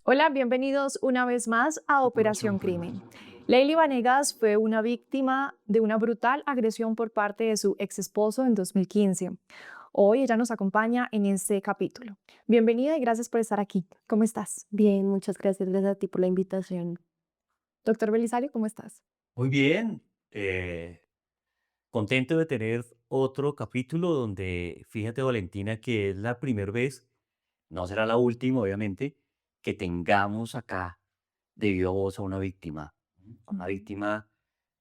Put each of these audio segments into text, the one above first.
Hola, bienvenidos una vez más a Operación Crimen. Leily Vanegas fue una víctima de una brutal agresión por parte de su ex esposo en 2015. Hoy ella nos acompaña en este capítulo. Bienvenida y gracias por estar aquí. ¿Cómo estás? Bien, muchas gracias a ti por la invitación. Doctor Belisario, ¿cómo estás? Muy bien, contento de tener otro capítulo donde, fíjate Valentina, que es la primera vez, no será la última obviamente, que tengamos acá de viva voz a una Ujú. víctima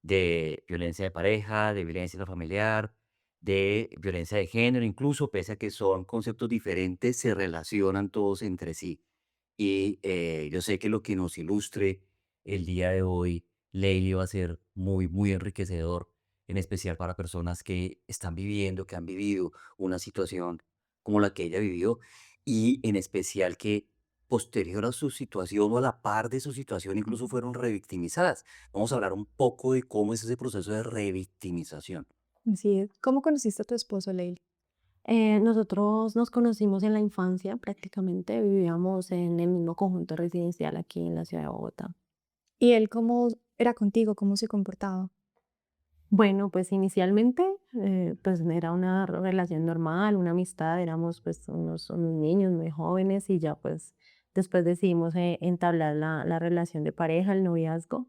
de violencia de pareja, de violencia familiar, de violencia de género, incluso pese a que son conceptos diferentes, se relacionan todos entre sí. Y yo sé que lo que nos ilustre el día de hoy, Leili, va a ser muy, muy enriquecedor, en especial para personas que están viviendo, que han vivido una situación como la que ella vivió, y en especial que posterior a su situación o a la par de su situación incluso Ujú. fueron revictimizadas. Vamos a hablar un poco de cómo es ese proceso de revictimización. Así es. ¿Cómo conociste a tu esposo, Leily? Nosotros nos conocimos en la infancia, prácticamente vivíamos en el mismo conjunto residencial aquí en la ciudad de Bogotá. ¿Y él cómo era contigo? ¿Cómo se comportaba? Bueno, pues inicialmente pues era una relación normal, una amistad, éramos pues unos niños muy jóvenes y ya pues después decidimos entablar la relación de pareja, el noviazgo.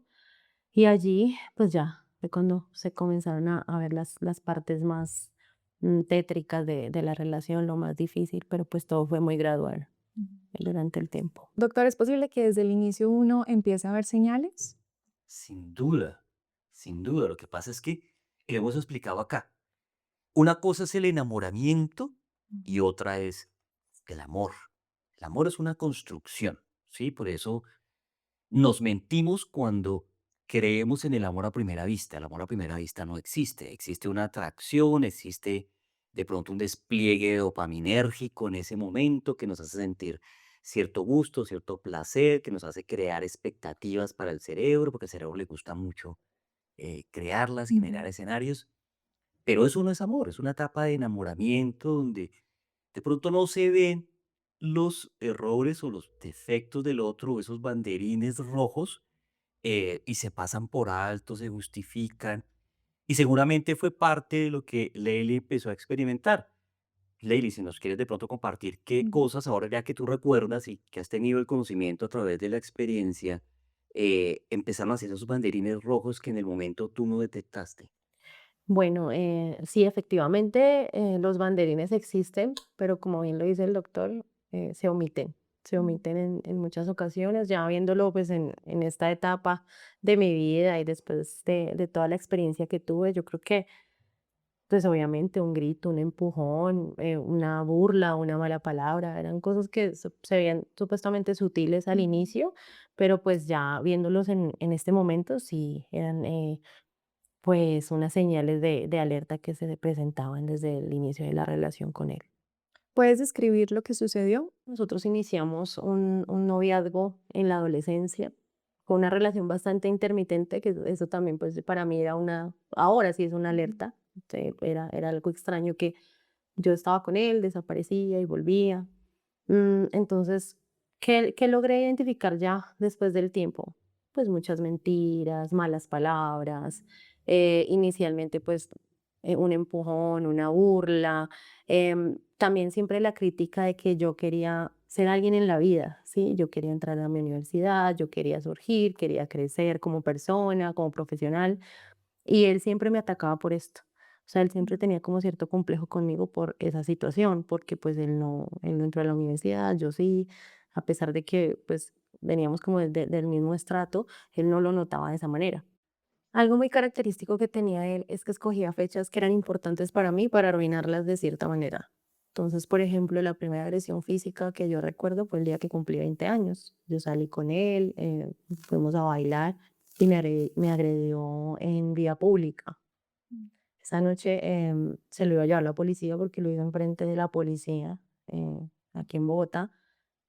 Y allí, pues ya, fue cuando se comenzaron a ver las partes más tétricas de la relación, lo más difícil, pero pues todo fue muy gradual Ujú. durante el tiempo. Doctor, ¿es posible que desde el inicio uno empiece a ver señales? Sin duda, sin duda. Lo que pasa es que, hemos explicado acá, una cosa es el enamoramiento y Ujú. otra es el amor. El amor es una construcción, ¿sí? Por eso nos mentimos cuando creemos en el amor a primera vista. El amor a primera vista no existe. Existe una atracción, existe de pronto un despliegue dopaminérgico en ese momento que nos hace sentir cierto gusto, cierto placer, que nos hace crear expectativas para el cerebro, porque al cerebro le gusta mucho crearlas, generar Ujú. escenarios. Pero eso no es amor, es una etapa de enamoramiento donde de pronto no se ven los errores o los defectos del otro, o esos banderines rojos, y se pasan por alto, se justifican. Y seguramente fue parte de lo que Leili empezó a experimentar. Leili, si nos quieres de pronto compartir qué Ujú. cosas ahora ya que tú recuerdas y que has tenido el conocimiento a través de la experiencia, empezaron a hacer esos banderines rojos que en el momento tú no detectaste. Bueno, sí, efectivamente, los banderines existen, pero como bien lo dice el doctor, se Mm. omiten en muchas ocasiones, ya viéndolo pues en esta etapa de mi vida y después de toda la experiencia que tuve, yo creo que pues obviamente un grito, un empujón, una burla, una mala palabra, eran cosas que se veían supuestamente sutiles al Ujú. inicio, pero pues ya viéndolos en este momento sí eran pues unas señales de alerta que se presentaban desde el inicio de la relación con él. ¿Puedes describir lo que sucedió? Nosotros iniciamos un noviazgo en la adolescencia, con una relación bastante intermitente, que eso también pues para mí era ahora sí es una Ujú. alerta, era algo extraño que yo estaba con él, desaparecía y volvía. Entonces, ¿qué logré identificar ya después del tiempo? Pues muchas mentiras, malas palabras, inicialmente pues un empujón, una burla, también siempre la crítica de que yo quería ser alguien en la vida, ¿sí? Yo quería entrar a mi universidad, yo quería surgir, quería crecer como persona, como profesional, y él siempre me atacaba por esto. O sea, él siempre Ujú. tenía como cierto complejo conmigo por esa situación, porque pues él no entró a la universidad, yo sí, a pesar de que pues veníamos como del mismo estrato, él no lo notaba de esa manera. Algo muy característico que tenía él es que escogía fechas que eran importantes para mí para arruinarlas de cierta manera. Entonces, por ejemplo, la primera agresión física que yo recuerdo fue el día que cumplí 20 años. Yo salí con él, fuimos a bailar y me agredió en vía pública. Mm. Esa noche se lo iba a llevar la policía porque lo iba enfrente de la policía aquí en Bogotá,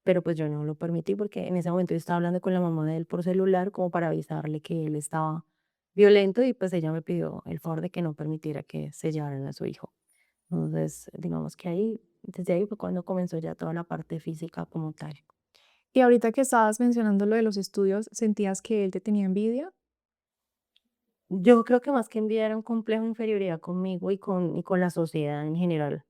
pero pues yo no lo permití porque en ese momento yo estaba hablando con la mamá de él por celular como para avisarle que él estaba violento y pues ella me pidió el favor de que no permitiera que se llevaran a su hijo. Entonces, digamos que ahí desde ahí fue cuando comenzó ya toda la parte física como tal. Y ahorita que estabas mencionando lo de los estudios, ¿sentías que él te tenía envidia? Yo creo que más que envidia era un complejo de inferioridad conmigo y con la sociedad en general.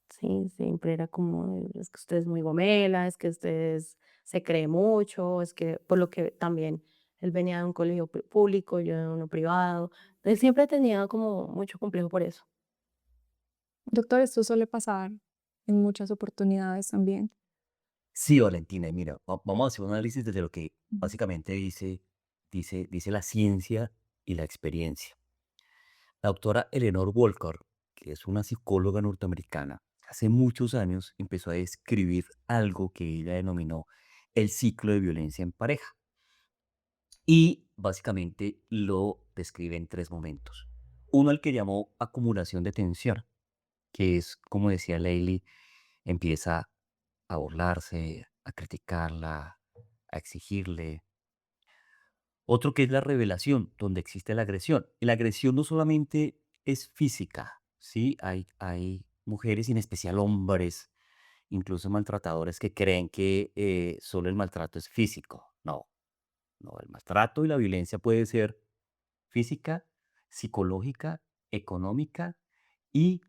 Sí, siempre era como, es que usted es muy gomela, es que se cree mucho, es que, por lo que también él venía de un colegio público, yo de uno privado. Él siempre tenía como mucho complejo por eso. Doctor, esto suele pasar en muchas oportunidades también. Sí, Valentina, y mira, vamos a hacer un análisis desde lo que Ujú. básicamente dice la ciencia y la experiencia. La doctora Eleanor Wolcott, que es una psicóloga norteamericana, hace muchos años empezó a describir algo que ella denominó el ciclo de violencia en pareja. Y básicamente lo describe en tres momentos. Uno al que llamó acumulación de tensión, que es, como decía Leili, empieza a burlarse, a criticarla, a exigirle. Otro que es la revelación, donde existe la agresión. Y la agresión no solamente es física, ¿sí? Hay mujeres y en especial hombres, incluso maltratadores, que creen que solo el maltrato es físico. No, no, el maltrato y la violencia puede ser física, psicológica, económica y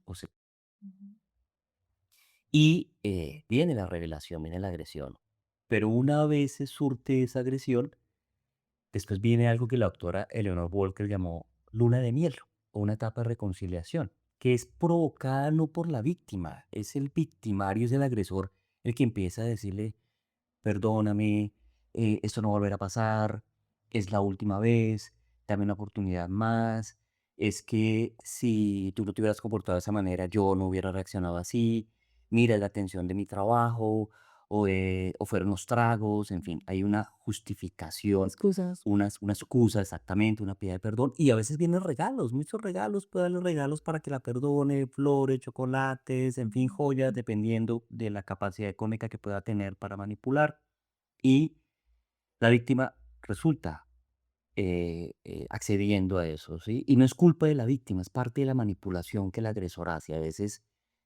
Ujú. viene la revelación, viene la agresión. Pero una vez se surte esa agresión, después viene algo que la autora Eleanor Walker llamó luna de miel o una etapa de reconciliación, que es provocada no por la víctima, es el victimario, es el agresor el que empieza a decirle, perdóname, esto no volverá a pasar, es la última vez, dame una oportunidad más, es que si tú no te hubieras comportado de esa manera, yo no hubiera reaccionado así, mira, es la tensión de mi trabajo, o fueron los tragos, en fin, hay una justificación, Excusas. una excusa exactamente, una pida de perdón, y a veces vienen regalos, muchos regalos, puede darle regalos para que la perdone, flores, chocolates, en fin, joyas, dependiendo de la capacidad económica que pueda tener para manipular. Y la víctima resulta accediendo a eso, ¿sí? Y no es culpa de la víctima, es parte de la manipulación que el agresor hace. A veces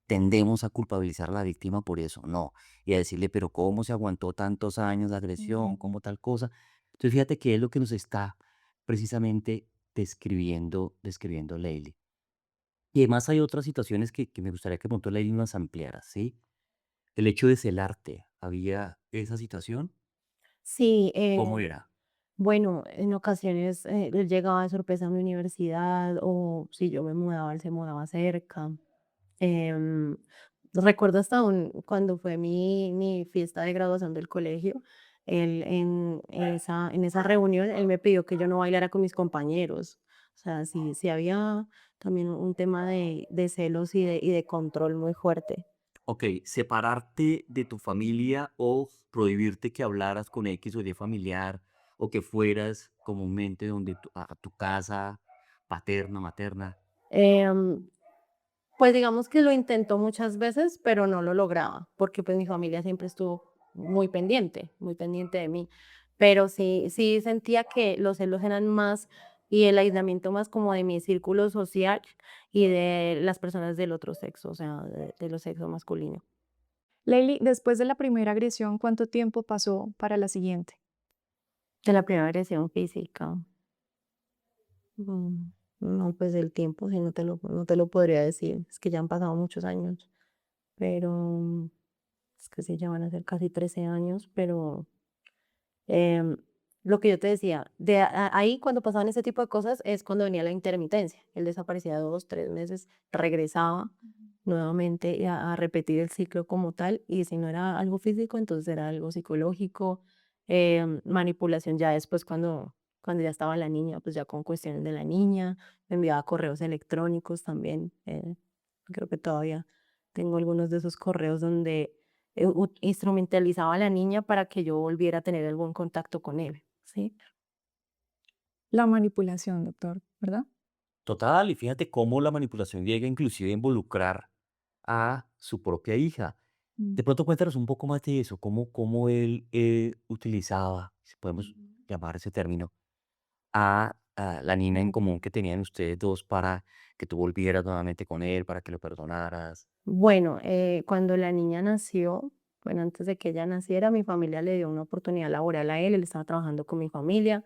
tendemos a culpabilizar a la víctima por eso, no. Y a decirle, pero ¿cómo se aguantó tantos años de agresión? Ujú. ¿Cómo tal cosa? Entonces, fíjate que es lo que nos está precisamente describiendo Leili. Y además hay otras situaciones que me gustaría que pronto Leili nos ampliara, ¿sí? El hecho de celarte, ¿había esa situación? Sí, ¿Cómo era? bueno, en ocasiones él llegaba de sorpresa a mi universidad o si yo me mudaba, él se mudaba cerca. Em, Recuerdo hasta cuando fue mi fiesta de graduación del colegio, él en esa reunión, él me pidió que yo no bailara con mis compañeros. O sea, sí había también un tema de celos y de control muy fuerte. Ok, separarte de tu familia o prohibirte que hablaras con X o Y familiar o que fueras comúnmente a tu casa paterna, materna. Em, Pues digamos que lo intentó muchas veces, pero no lo lograba, porque pues mi familia siempre estuvo muy pendiente de mí. Pero sí sentía que los celos eran más y el aislamiento más como de mi círculo social y de las personas del otro sexo, o sea, de los sexo masculino. Leili, después de la primera agresión, ¿cuánto tiempo pasó para la siguiente? De la primera agresión física. No, pues el tiempo, sí, no te lo podría decir. Es que ya han pasado muchos años, pero es que sí, ya van a ser casi 13 años, pero Em, lo que yo te decía, ahí cuando pasaban ese tipo de cosas es cuando venía la intermitencia. Él desaparecía 2, 3 meses, regresaba nuevamente a repetir el ciclo como tal, y si no era algo físico, entonces era algo psicológico, manipulación ya después cuando ya estaba la niña, pues ya con cuestiones de la niña, me enviaba correos electrónicos también, creo que todavía tengo algunos de esos correos donde instrumentalizaba a la niña para que yo volviera a tener algún contacto con él, ¿sí? La manipulación, doctor, ¿verdad? Total, y fíjate cómo la manipulación llega inclusive a involucrar a su propia hija. Mm. De pronto cuéntanos un poco más de eso, cómo él utilizaba, si podemos Ujú. llamar ese término, a la niña en común que tenían ustedes dos para que tú volvieras nuevamente con él, para que lo perdonaras. Bueno, cuando la niña nació, bueno, antes de que ella naciera, mi familia le dio una oportunidad laboral a él, él estaba trabajando con mi familia.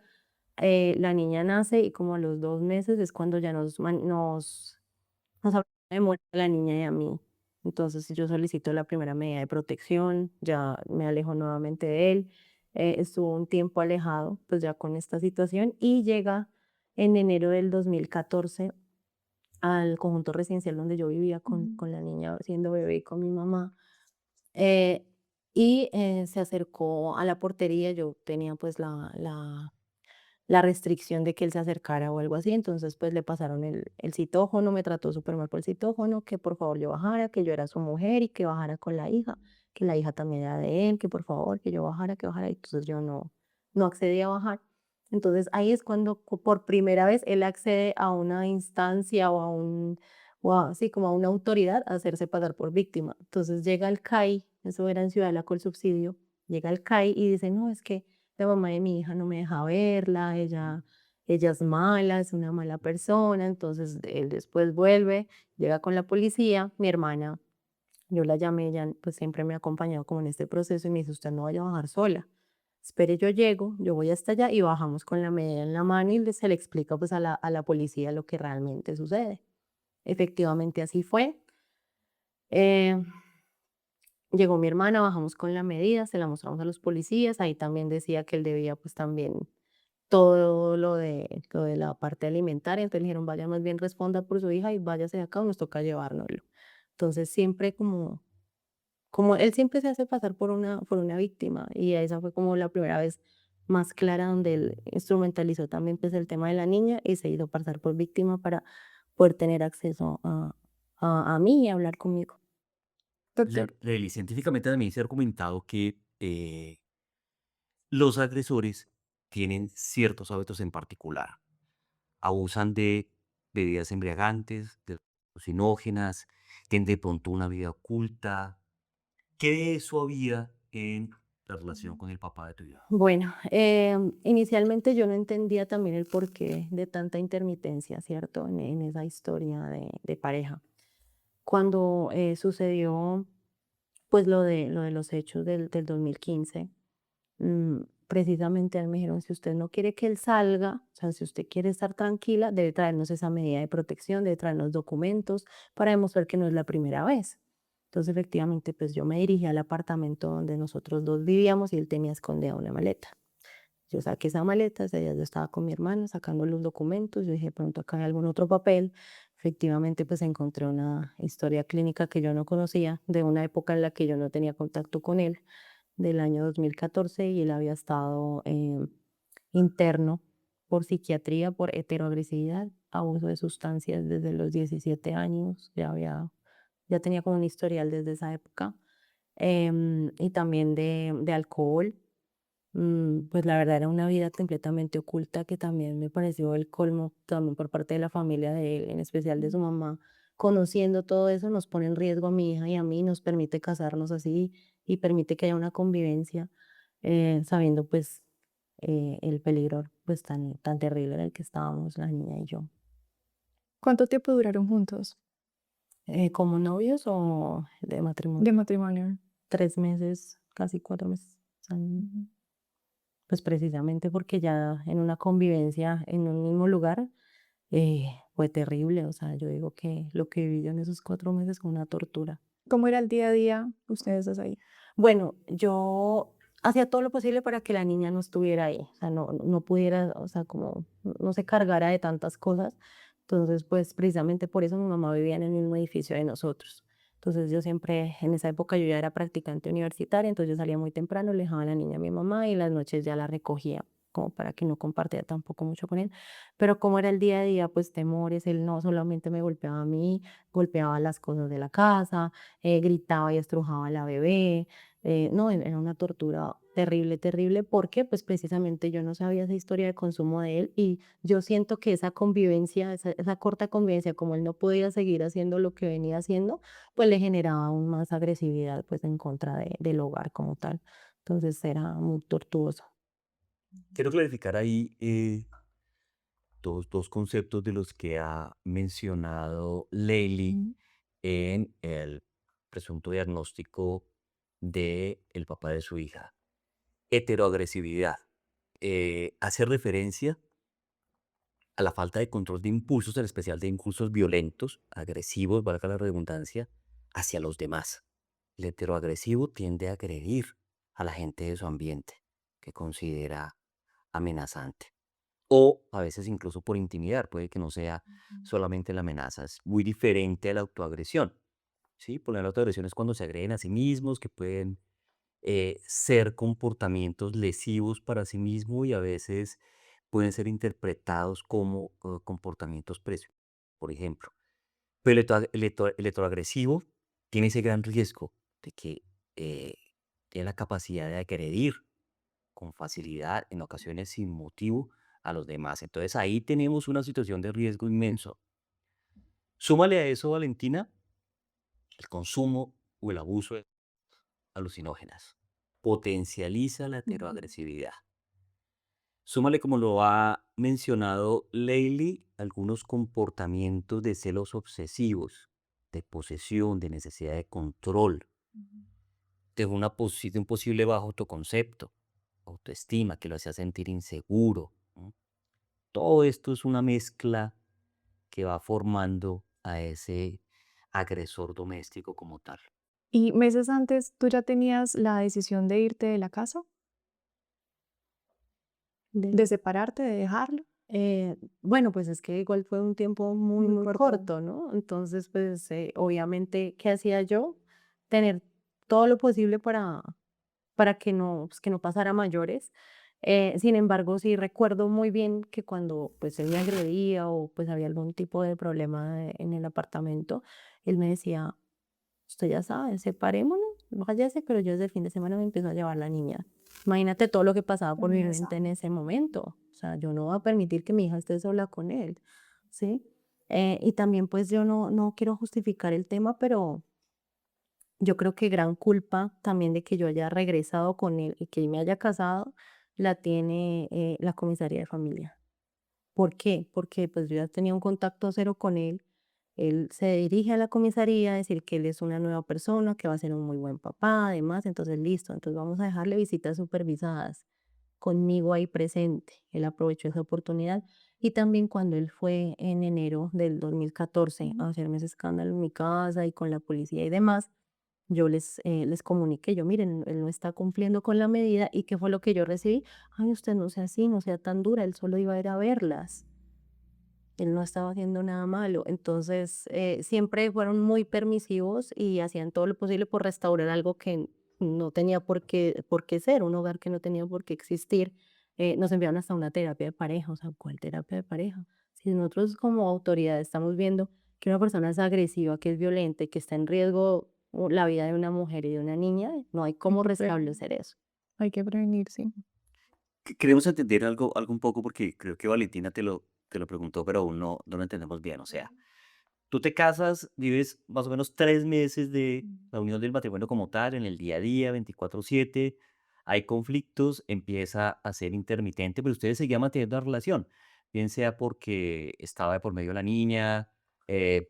La niña nace y como a los 2 meses es cuando ya nos habla de muerte a la niña y a mí. Entonces yo solicito la primera medida de protección, ya me alejo nuevamente de él. Estuvo un tiempo alejado, pues ya con esta situación, y llega en enero del 2014 al conjunto residencial donde yo vivía Ujú. con la niña siendo bebé y con mi mamá. eh, y se acercó a la portería, yo tenía pues la restricción de que él se acercara o algo así, entonces pues le pasaron el citófono, me trató súper mal por el citófono, que por favor yo bajara, que yo era su mujer y que bajara con la hija, que la hija también era de él, que por favor, que yo bajara, que bajara, y entonces yo no accedí a bajar. Entonces ahí es cuando por primera vez él accede a una instancia así como a una autoridad a hacerse pasar por víctima. Entonces llega el CAI, eso era en Ciudad de la Subsidio, llega el CAI y dice, no, es que la mamá de mi hija no me deja verla, ella es mala, es una mala persona, entonces él después vuelve, llega con la policía, mi hermana, yo la llamé, ella pues siempre me ha acompañado como en este proceso y me dice, usted no vaya a bajar sola, espere, yo llego, yo voy hasta allá y bajamos con la medida en la mano y se le explica pues a la policía lo que realmente sucede. Efectivamente así fue. Eh, Llegó mi hermana, bajamos con la medida, se la mostramos a los policías, ahí también decía que él debía pues también todo lo de la parte alimentaria, entonces le dijeron: "Vaya, más bien responda por su hija y váyase de acá o nos toca llevárnoslo". Entonces, siempre como él siempre se hace pasar por una víctima, y esa fue como la primera vez más clara donde él instrumentalizó también, pues, el tema de la niña y se hizo pasar por víctima para poder tener acceso a mí y hablar conmigo. Doctor, Lely, científicamente también se ha argumentado que los agresores tienen ciertos hábitos en particular. Abusan de bebidas embriagantes, de alucinógenas, tienen de pronto una vida oculta. ¿Qué de eso había en la relación con el papá de tu hija? Bueno, inicialmente yo no entendía también el porqué de tanta intermitencia, ¿cierto? En esa historia de pareja. Cuando sucedió pues lo de los hechos del 2015, precisamente a él me dijeron, si usted no quiere que él salga, o sea, si usted quiere estar tranquila, debe traernos esa medida de protección, debe traernos documentos para demostrar que no es la primera vez. Entonces, efectivamente, pues yo me dirigí al apartamento donde nosotros dos vivíamos y él tenía escondida una maleta. Yo saqué esa maleta, ese día yo estaba con mi hermana sacando los documentos, yo dije, pronto acá hay algún otro papel. Efectivamente, pues encontré una historia clínica que yo no conocía, de una época en la que yo no tenía contacto con él, del año 2014, y él había estado interno por psiquiatría, por heteroagresividad, abuso de sustancias desde los 17 años, ya tenía como un historial desde esa época, y también de alcohol. Pues la verdad era una vida completamente oculta que también me pareció el colmo, también por parte de la familia de él, en especial de su mamá. Conociendo todo eso, nos pone en riesgo a mi hija y a mí, nos permite casarnos así y permite que haya una convivencia, sabiendo pues el peligro pues tan terrible en el que estábamos la niña y yo. ¿cuánto tiempo duraron juntos ¿Como novios o de matrimonio? de matrimonio? 3 meses, casi 4 meses. O sea, Ujú. pues precisamente porque ya en una convivencia en un mismo lugar fue terrible. O sea, yo digo que lo que viví yo en esos 4 meses fue una tortura. ¿Cómo era el día a día ustedes dos ahí? Bueno, yo hacía todo lo posible para que la niña no estuviera ahí, o sea, no pudiera, o sea, como no se cargara de tantas cosas. Entonces, pues precisamente por eso mi mamá vivía en el mismo edificio de nosotros. Entonces yo siempre, en esa época yo ya era practicante universitaria, entonces yo salía muy temprano, le dejaba a la niña a mi mamá y en las noches ya la recogía, como para que no compartiera tampoco mucho con él. Pero como era el día a día, pues temores, él no solamente me golpeaba a mí, golpeaba las cosas de la casa, gritaba y estrujaba a la bebé. No, era una tortura terrible, terrible, porque pues precisamente yo no sabía esa historia de consumo de él y yo siento que esa convivencia, esa corta convivencia, como él no podía seguir haciendo lo que venía haciendo, pues le generaba aún más agresividad pues en contra del hogar como tal. Entonces era muy tortuoso. Quiero clarificar ahí dos conceptos de los que ha mencionado Leili Ujú. en el presunto diagnóstico de el papá de su hija. Heteroagresividad. Hace referencia a la falta de control de impulsos, en especial de impulsos violentos, agresivos, valga la redundancia, hacia los demás. El heteroagresivo tiende a agredir a la gente de su ambiente, que considera amenazante. O a veces incluso por intimidar, puede que no sea solamente la amenaza, es muy diferente a la autoagresión. ¿Sí? Por la autoagresión es cuando se agreden a sí mismos, que pueden ser comportamientos lesivos para sí mismo y a veces pueden ser interpretados como comportamientos presos, por ejemplo. Pero el heteroagresivo tiene ese gran riesgo de que eh, tiene la capacidad de agredir con facilidad, en ocasiones sin motivo, a los demás. Entonces ahí tenemos una situación de riesgo inmenso. Súmale a eso, Valentina, el consumo o el abuso de alucinógenas. Potencializa la heteroagresividad. Súmale, como lo ha mencionado Leili, algunos comportamientos de celos obsesivos, de posesión, de necesidad de control, de un posible bajo autoconcepto, autoestima, que lo hacía sentir inseguro. ¿No? Todo esto es una mezcla que va formando a ese agresor doméstico como tal. Y meses antes, ¿tú ya tenías la decisión de irte de la casa, De- de separarte, de dejarlo? bueno, pues es que igual fue un tiempo muy, Muy muy corto. corto, ¿no? Entonces, pues obviamente, ¿qué hacía yo? Tener todo lo posible para que no pasara a mayores. Sin embargo, sí recuerdo muy bien que cuando pues él me agredía o pues había algún tipo de problema en el apartamento, él me decía, usted ya sabe, separémonos, váyase, pero yo desde el fin de semana me empiezo a llevar la niña. Imagínate todo lo que pasaba por mi mente en ese momento. O sea, yo no voy a permitir que mi hija esté sola con él, ¿sí? Y también pues yo no quiero justificar el tema, pero yo creo que gran culpa también de que yo haya regresado con él y que me haya casado, la tiene la comisaría de familia. ¿Por qué? Porque pues yo ya tenía un contacto cero con él. Él se dirige a la comisaría a decir que él es una nueva persona, que va a ser un muy buen papá, además, entonces listo, entonces vamos a dejarle visitas supervisadas conmigo ahí presente. Él aprovechó esa oportunidad y también cuando él fue en enero del 2014 a hacerme ese escándalo en mi casa y con la policía y demás, yo les comuniqué, yo, miren, él no está cumpliendo con la medida, ¿y qué fue lo que yo recibí? Ay, usted no sea así, no sea tan dura, él solo iba a ir a verlas, él no estaba haciendo nada malo. Entonces, siempre fueron muy permisivos y hacían todo lo posible por restaurar algo que no tenía por qué ser, un hogar que no tenía por qué existir. Nos enviaron hasta una terapia de pareja, o sea, ¿cuál terapia de pareja? Si nosotros como autoridad estamos viendo que una persona es agresiva, que es violenta y que está en riesgo la vida de una mujer y de una niña, no hay Hay cómo que prevenir. restablecer eso. Hay que prevenir, sí. Queremos entender algo un poco porque creo que Valentina te lo preguntó, pero aún no lo entendemos bien. O sea, tú te casas, vives más o menos 3 meses de la unión del matrimonio como tal, en el día a día, 24/7, hay conflictos, empieza a ser intermitente, pero ustedes seguían manteniendo la relación, bien sea porque estaba de por medio la niña,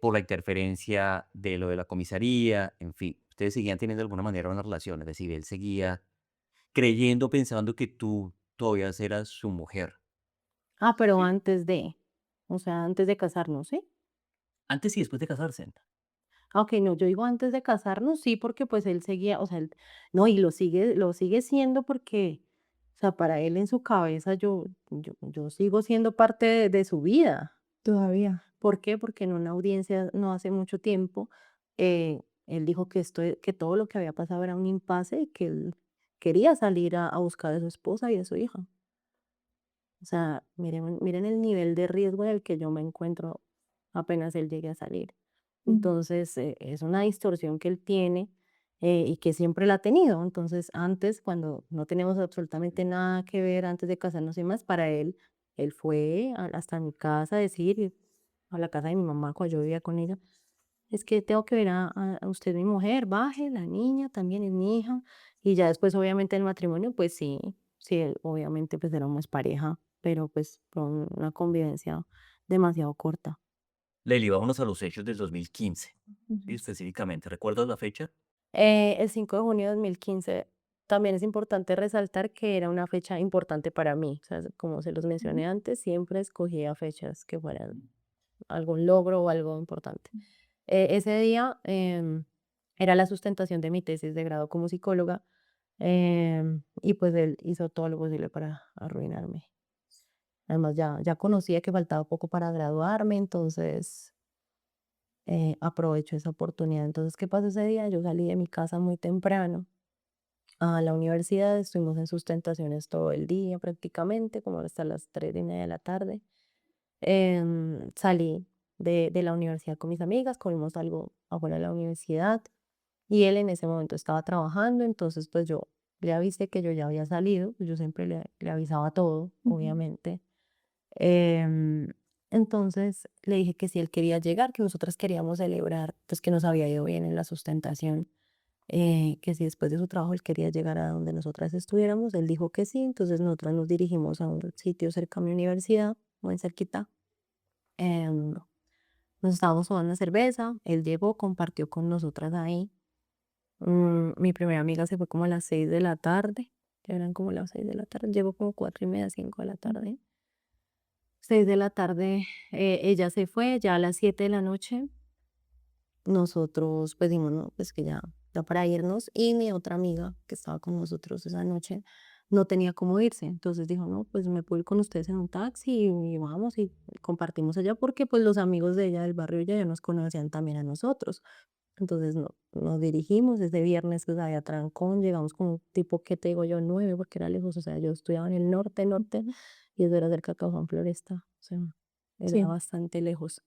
por la interferencia de lo de la comisaría, en fin, ustedes seguían teniendo de alguna manera una relación, es decir, él seguía creyendo, pensando que tú todavía eras su mujer. Ah, pero ¿Sí? antes de, o sea, antes de casarnos, ¿sí? Antes y después de casarse. Ah, okey, no, yo digo antes de casarnos, sí, porque, pues, él seguía, o sea, él no, y lo sigue siendo porque, o sea, para él en su cabeza yo sigo siendo parte de su vida. Todavía. ¿Por qué? Porque en una audiencia no hace mucho tiempo, él dijo que todo lo que había pasado era un impasse y que él quería salir a buscar a su esposa y a su hija. O sea, miren el nivel de riesgo en el que yo me encuentro apenas él llegue a salir. Entonces, es una distorsión que él tiene y que siempre la ha tenido. Entonces, antes, cuando no teníamos absolutamente nada que ver, antes de casarnos y más, para él, él fue hasta mi casa a decir, a la casa de mi mamá cuando yo vivía con ella, es que tengo que ver a usted, mi mujer, baje, la niña también es mi hija. Y ya después, obviamente, el matrimonio, pues sí, sí, obviamente, pues éramos pareja, pero pues fue una convivencia demasiado corta. Leili, vámonos a los hechos del 2015, ¿sí? Ujú. Específicamente, ¿recuerdas la fecha? El 5 de junio de 2015 también es importante resaltar que era una fecha importante para mí. O sea, como se los Ujú. mencioné antes, siempre escogía fechas que fueran algún logro o algo importante. Ese día era la sustentación de mi tesis de grado como psicóloga, y pues él hizo todo lo posible para arruinarme. Además, ya conocía que faltaba poco para graduarme, entonces aprovecho esa oportunidad. Entonces, ¿qué pasó ese día? Yo salí de mi casa muy temprano a la universidad, estuvimos en sustentaciones todo el día prácticamente, como hasta las 3:30 de la tarde. Salí de la universidad con mis amigas, comimos algo afuera de la universidad y él en ese momento estaba trabajando, entonces pues yo le avisé que yo ya había salido, pues, yo siempre le avisaba todo, Ujú. obviamente. Em, entonces le dije que si él quería llegar, que nosotras queríamos celebrar, pues que nos había ido bien en la sustentación, que si después de su trabajo él quería llegar a donde nosotras estuviéramos, él dijo que sí, entonces nosotras nos dirigimos a un sitio cerca a mi universidad, muy cerquita. em, Nos estábamos tomando una cerveza, él llegó, compartió con nosotras ahí. Mi primera amiga se fue como a las 6 de la tarde, ya eran como las 6 de la tarde, llegó como 4:30, 5 de la tarde. 6 de la tarde, ella se fue, ya a las 7 de la noche, nosotros pues dijimos, no, pues que ya para irnos, y mi otra amiga que estaba con nosotros esa noche no tenía cómo irse, entonces dijo, no, pues me puedo ir con ustedes en un taxi y vamos y compartimos allá porque pues los amigos de ella del barrio ya nos conocían también a nosotros. Entonces nos dirigimos, ese viernes pues había trancón, llegamos como tipo, ¿qué te digo yo? 9 porque era lejos, o sea, yo estudiaba en el norte, norte, y eso era cerca de Cajón Floresta, o sea, era Sí. bastante lejos.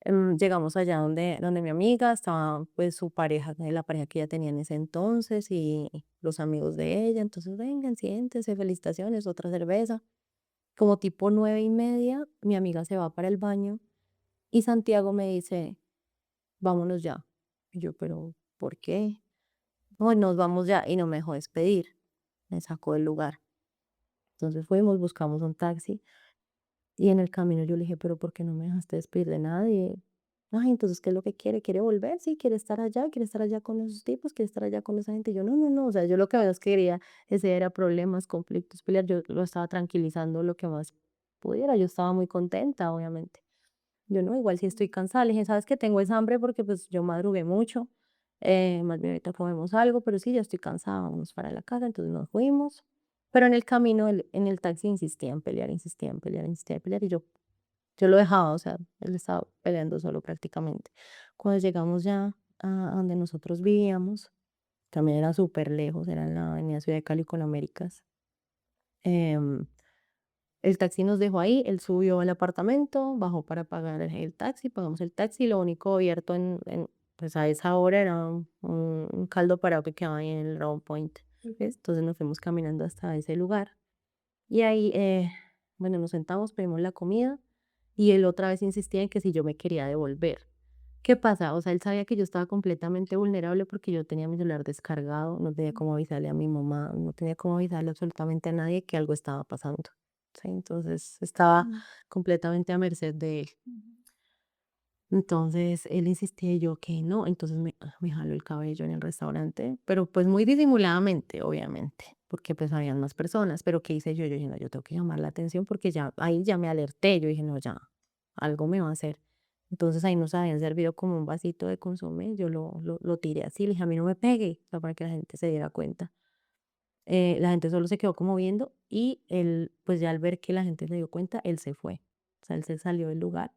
Llegamos allá donde mi amiga, estaba pues su pareja, la pareja que ella tenía en ese entonces y los amigos de ella, entonces vengan, siéntense, felicitaciones, otra cerveza. Como tipo 9:30, mi amiga se va para el baño y Santiago me dice, vámonos ya. Y yo, pero ¿por qué? No, nos vamos ya y no me dejó despedir, me sacó del lugar. Entonces fuimos, buscamos un taxi y en el camino yo le dije, pero ¿por qué no me dejaste despedir de nadie? Ay, entonces, ¿qué es lo que quiere? ¿Quiere volver? Sí, quiere estar allá con esos tipos, quiere estar allá con esa gente. Y yo, no, no, no, o sea, yo lo que menos quería, ese era problemas, conflictos, pelear. Yo lo estaba tranquilizando lo que más pudiera. Yo estaba muy contenta, obviamente. Yo no, igual si estoy cansada, le dije, ¿sabes qué? Tengo esa hambre porque pues yo madrugué mucho. Más bien ahorita comemos algo, pero sí, ya estoy cansada, vamos para la casa. Entonces nos fuimos. Pero en el camino, en el taxi insistía en pelear, insistía en pelear, insistía en pelear. Y yo lo dejaba, o sea, él estaba peleando solo prácticamente. Cuando llegamos ya a donde nosotros vivíamos, también era súper lejos, era en la avenida Ciudad de Cali con Américas. em, el taxi nos dejó ahí, él subió al apartamento, bajó para pagar el taxi, pagamos el taxi, lo único abierto pues a esa hora era un caldo parado que quedaba ahí en el Round Point. ¿Ves? Entonces nos fuimos caminando hasta ese lugar y ahí, bueno, nos sentamos, pedimos la comida y él otra vez insistía en que si yo me quería devolver. ¿Qué pasa? O sea, él sabía que yo estaba completamente vulnerable porque yo tenía mi celular descargado, no tenía cómo avisarle a mi mamá, no tenía cómo avisarle absolutamente a nadie que algo estaba pasando. ¿Sí? Entonces estaba Mm. completamente a merced de él. Entonces él insistía y yo que no, entonces me jaló el cabello en el restaurante, pero pues muy disimuladamente, obviamente, porque pues habían más personas, pero ¿qué hice yo? Yo dije, no, yo tengo que llamar la atención porque ya ahí ya me alerté, yo dije, no, ya, algo me va a hacer. Entonces ahí nos habían servido como un vasito de consomé, yo lo tiré así, le dije, a mí no me pegue, o sea, para que la gente se diera cuenta. La gente solo se quedó como viendo y él, pues ya al ver que la gente se dio cuenta, él se fue, o sea, él se salió del lugar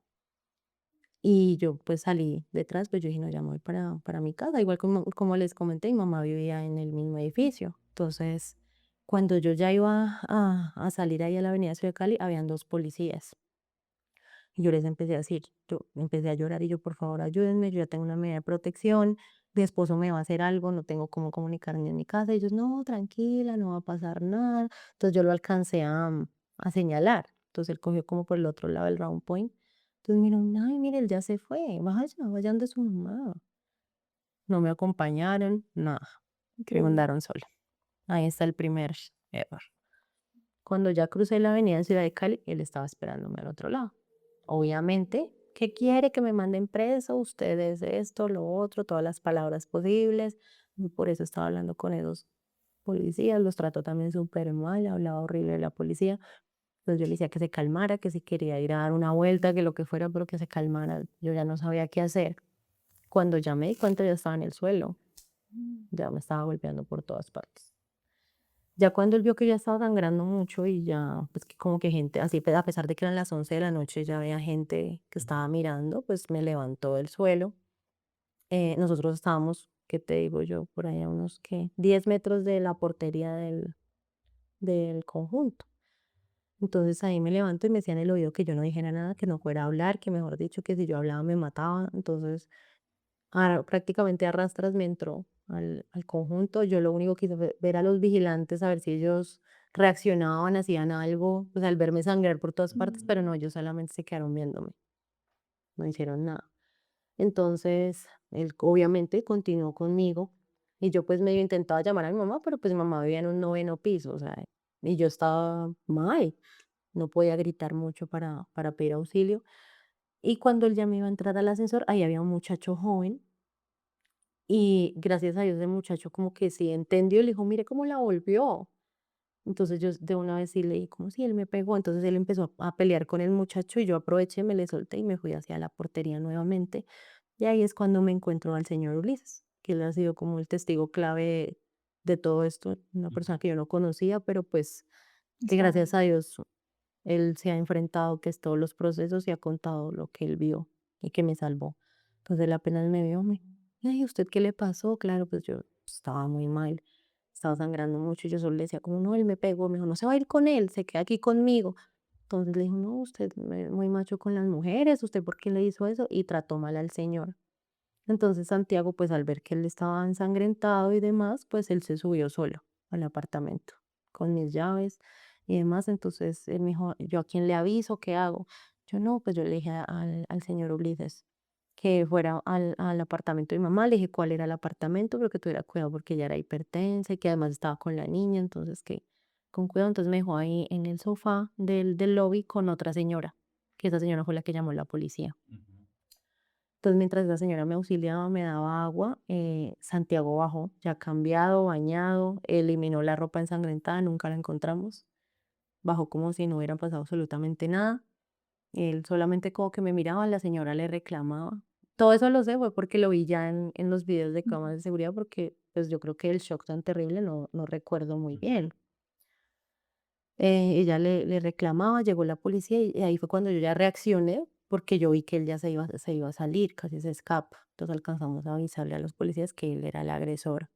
y yo pues salí detrás, pues yo dije, no, ya me voy para mi casa. Igual como les comenté, mi mamá vivía en el mismo edificio. Entonces, cuando yo ya iba a salir ahí a la avenida Ciudad de Cali, habían dos policías. Y yo les empecé a decir, yo empecé a llorar y yo, por favor, ayúdenme, yo ya tengo una medida de protección, mi esposo me va a hacer algo, no tengo cómo comunicarme en mi casa. Y ellos, no, tranquila, no va a pasar nada. Entonces yo lo alcancé a señalar. Entonces él cogió como por el otro lado del round point. Entonces miren, ay, mire, él ya se fue, vaya, vayan de su mamá. No me acompañaron, nada, me Increíble. mandaron sola. Ahí está el primer error. Cuando ya crucé la avenida en Ciudad de Cali, él estaba esperándome al otro lado. Obviamente, ¿qué quiere? Que me manden preso, ustedes esto, lo otro, todas las palabras posibles. Y por eso estaba hablando con esos policías, los trató también súper mal, hablaba horrible de la policía. Entonces yo le decía que se calmara, que si quería ir a dar una vuelta, que lo que fuera, pero que se calmara. Yo ya no sabía qué hacer. Cuando ya me di cuenta, ya estaba en el suelo, ya me estaba golpeando por todas partes. Ya cuando él vio que ya estaba sangrando mucho y ya, pues que como que gente, así a pesar de que eran las 11 de la noche, ya había gente que estaba mirando, pues me levantó del suelo. Nosotros estábamos, ¿qué te digo yo? Por ahí a unos, ¿qué? 10 metros de la portería del conjunto. Entonces ahí me levanto y me decía en el oído que yo no dijera nada, que no fuera a hablar, que mejor dicho, que si yo hablaba me mataba. Entonces prácticamente a rastras me entró al conjunto. Yo lo único que hice fue ver a los vigilantes, a ver si ellos reaccionaban, hacían algo, pues al verme sangrar por todas partes, pero no, ellos solamente se quedaron viéndome, no hicieron nada. Entonces, él obviamente continuó conmigo y yo pues medio intentaba llamar a mi mamá, pero pues mi mamá vivía en un noveno piso, o sea, y yo estaba mal, no podía gritar mucho para pedir auxilio. Y cuando él ya me iba a entrar al ascensor, ahí había un muchacho joven y gracias a Dios el muchacho como que sí entendió y le dijo, mire cómo la volvió. Entonces yo de una vez sí le dije, como si él me pegó. Entonces él empezó a pelear con el muchacho y yo aproveché, me le solté y me fui hacia la portería nuevamente. Y ahí es cuando me encuentro al señor Ulises, que él ha sido como el testigo clave de todo esto, una persona que yo no conocía, pero pues que Claro. gracias a Dios él se ha enfrentado que es todos los procesos y ha contado lo que él vio y que me salvó. Entonces él apenas me vio, me, ay, ¿usted qué le pasó? Claro, pues yo estaba muy mal, estaba sangrando mucho y yo solo le decía como, no, él me pegó, me dijo, no se va a ir con él, se queda aquí conmigo. Entonces le dijo, no, usted es muy macho con las mujeres, ¿usted por qué le hizo eso? Y trató mal al señor. Entonces Santiago, pues al ver que él estaba ensangrentado y demás, pues él se subió solo al apartamento con mis llaves y demás. Entonces él me dijo, ¿yo a quién le aviso? ¿Qué hago? Yo no, pues yo le dije al señor Ulises que fuera al apartamento de mi mamá, le dije cuál era el apartamento, pero que tuviera cuidado porque ella era hipertensa y que además estaba con la niña, entonces que con cuidado. Entonces me dejó ahí en el sofá del lobby con otra señora, que esa señora fue la que llamó a la policía. Ujú. Entonces, mientras la señora me auxiliaba, me daba agua, Santiago bajó, ya cambiado, bañado, eliminó la ropa ensangrentada, nunca la encontramos. Bajó como si no hubiera pasado absolutamente nada. Él solamente como que me miraba, la señora le reclamaba. Todo eso lo sé fue porque lo vi ya en los videos de cámaras de seguridad, porque pues yo creo que el shock tan terrible no recuerdo muy bien. Ella le reclamaba, llegó la policía y ahí fue cuando yo ya reaccioné, porque yo vi que él ya se iba a salir, casi se escapa. Entonces alcanzamos a avisarle a los policías que él era el agresor.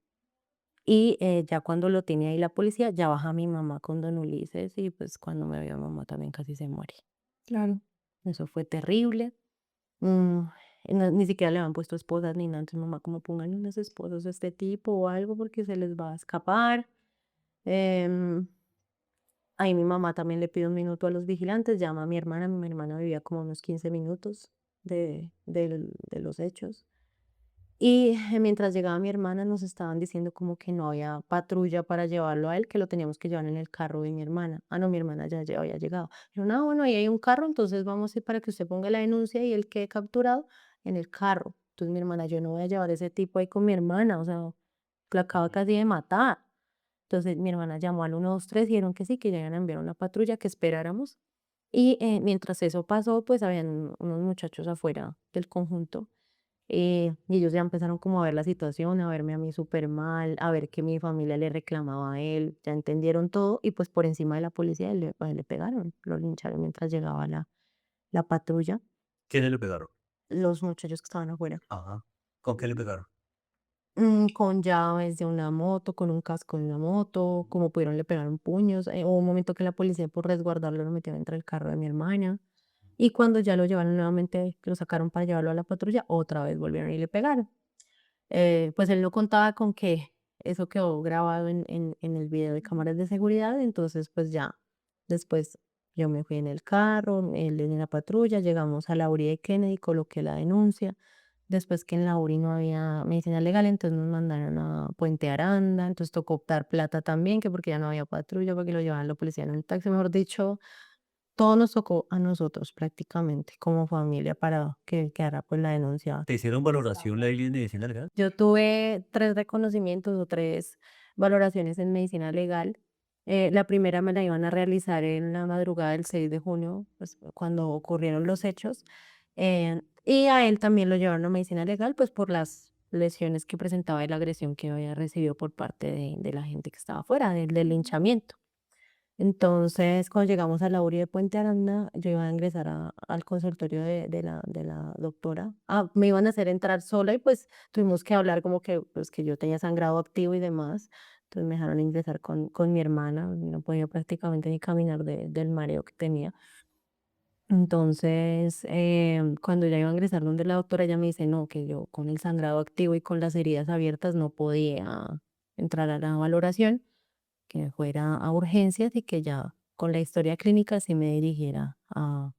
Y ya cuando lo tiene ahí la policía, ya baja mi mamá con don Ulises y pues cuando me vio mi mamá también casi se muere. Claro. Eso fue terrible. Mm, ni siquiera le habían puesto esposas ni nada. Entonces mamá como pongan unas esposas a este tipo o algo porque se les va a escapar. Em, Ahí mi mamá también le pide un minuto a los vigilantes, llama a mi hermana vivía como a unos 15 minutos de los hechos. Y mientras llegaba mi hermana nos estaban diciendo como que no había patrulla para llevarlo a él, que lo teníamos que llevar en el carro de mi hermana. Ah, no, mi hermana ya había llegado. Yo, no, bueno, ahí hay un carro, entonces vamos a ir para que usted ponga la denuncia y él quede capturado en el carro. Entonces mi hermana, yo no voy a llevar ese tipo ahí con mi hermana, o sea, la acaba casi de matar. Entonces mi hermana llamó al 123 y dijeron que sí, que ya iban a enviar una patrulla, que esperáramos. Y mientras eso pasó, pues habían unos muchachos afuera del conjunto y ellos ya empezaron como a ver la situación, a verme a mí súper mal, a ver que mi familia le reclamaba a él, ya entendieron todo y pues por encima de la policía a él le pegaron, lo lincharon mientras llegaba la patrulla, ¿Quiénes le pegaron? los muchachos que estaban afuera. Ajá. ¿Con qué le pegaron? Con llaves de una moto, con un casco de una moto, como pudieron le pegaron puños. Hubo un momento que la policía por resguardarlo lo metió dentro del carro de mi hermana. Y cuando ya lo llevaron nuevamente, que lo sacaron para llevarlo a la patrulla, otra vez volvieron y le pegaron. Pues él no contaba con que eso quedó grabado en el video de cámaras de seguridad, entonces pues ya después yo me fui en el carro, él en la patrulla, llegamos a la URI de Kennedy, coloqué la denuncia. Después que en la URI no había medicina legal, entonces nos mandaron a Puente Aranda, entonces tocó optar plata también, que porque ya no había patrulla, porque lo llevaban la policía en el taxi, mejor dicho, todo nos tocó a nosotros prácticamente como familia para que quedara pues la denuncia. ¿Te hicieron valoración, Lady, en medicina legal? Yo tuve 3 reconocimientos o 3 valoraciones en medicina legal. La primera me la iban a realizar en la madrugada del 6 de junio, pues, cuando ocurrieron los hechos, y a él también lo llevaron a medicina legal, pues, por las lesiones que presentaba y la agresión que había recibido por parte de la gente que estaba afuera, del linchamiento. Entonces, cuando llegamos a la URI de Puente Aranda, yo iba a ingresar al consultorio de la doctora. Me iban a hacer entrar sola y pues tuvimos que hablar como que, pues, que yo tenía sangrado activo y demás. Entonces me dejaron ingresar con mi hermana, no podía prácticamente ni caminar del mareo que tenía. Entonces, cuando ya iba a ingresar donde la doctora, ella me dice, no, que yo con el sangrado activo y con las heridas abiertas no podía entrar a la valoración, que fuera a urgencias y que ya con la historia clínica sí me dirigiera a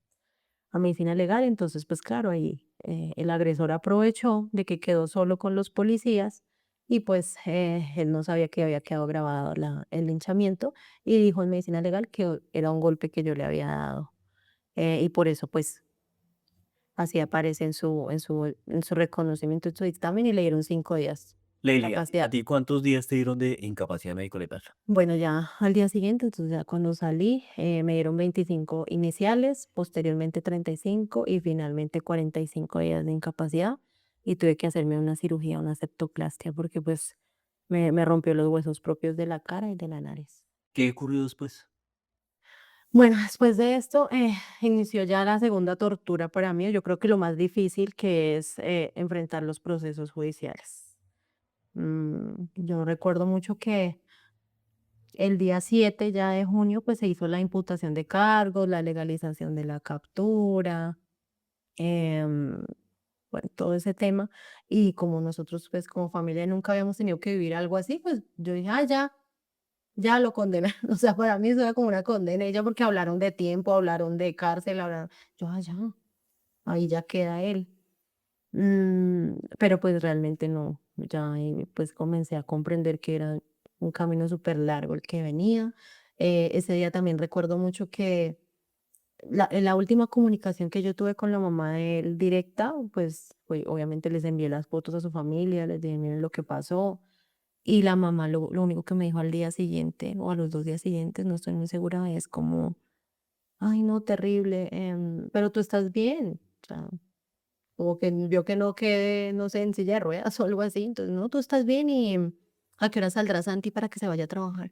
medicina legal. Entonces, pues claro, ahí el agresor aprovechó de que quedó solo con los policías y pues él no sabía que había quedado grabado el linchamiento y dijo en medicina legal que era un golpe que yo le había dado. Y por eso pues así aparece en su reconocimiento, en su dictamen y le dieron 5 días de Lady, ¿a incapacidad. ti cuántos días te dieron de incapacidad médico legal? Bueno, ya al día siguiente, entonces ya cuando salí, me dieron 25 iniciales, posteriormente 35 y finalmente 45 días de incapacidad y tuve que hacerme una cirugía, una septoplastia, porque pues me rompió los huesos propios de la cara y de la nariz. ¿Qué ocurrió después? Bueno, después de esto, inició ya la segunda tortura para mí, yo creo que lo más difícil que es enfrentar los procesos judiciales. Yo recuerdo mucho que el día 7 ya de junio, pues, se hizo la imputación de cargos, la legalización de la captura, em, bueno, todo ese tema. Y como nosotros, pues, como familia nunca habíamos tenido que vivir algo así, pues, yo dije: "Ah, ya lo condenaron". O sea, para mí eso era como una condena, y ya porque hablaron de tiempo, hablaron de cárcel, hablaron yo: "Ah, ya, ahí ya queda él". Pero pues realmente no, ya ahí pues comencé a comprender que era un camino súper largo el que venía. Ese día también recuerdo mucho que la última comunicación que yo tuve con la mamá de él directa, pues fue, obviamente les envié las fotos a su familia, les dije, miren lo que pasó. Y la mamá lo único que me dijo al día siguiente o a los 2 días siguientes, no estoy muy segura, es como, ay, no, terrible, pero tú estás bien. O sea, como que vio que no quede, no sé, en silla de ruedas o algo así. Entonces, no, tú estás bien y ¿a qué hora saldrá Santi para que se vaya a trabajar?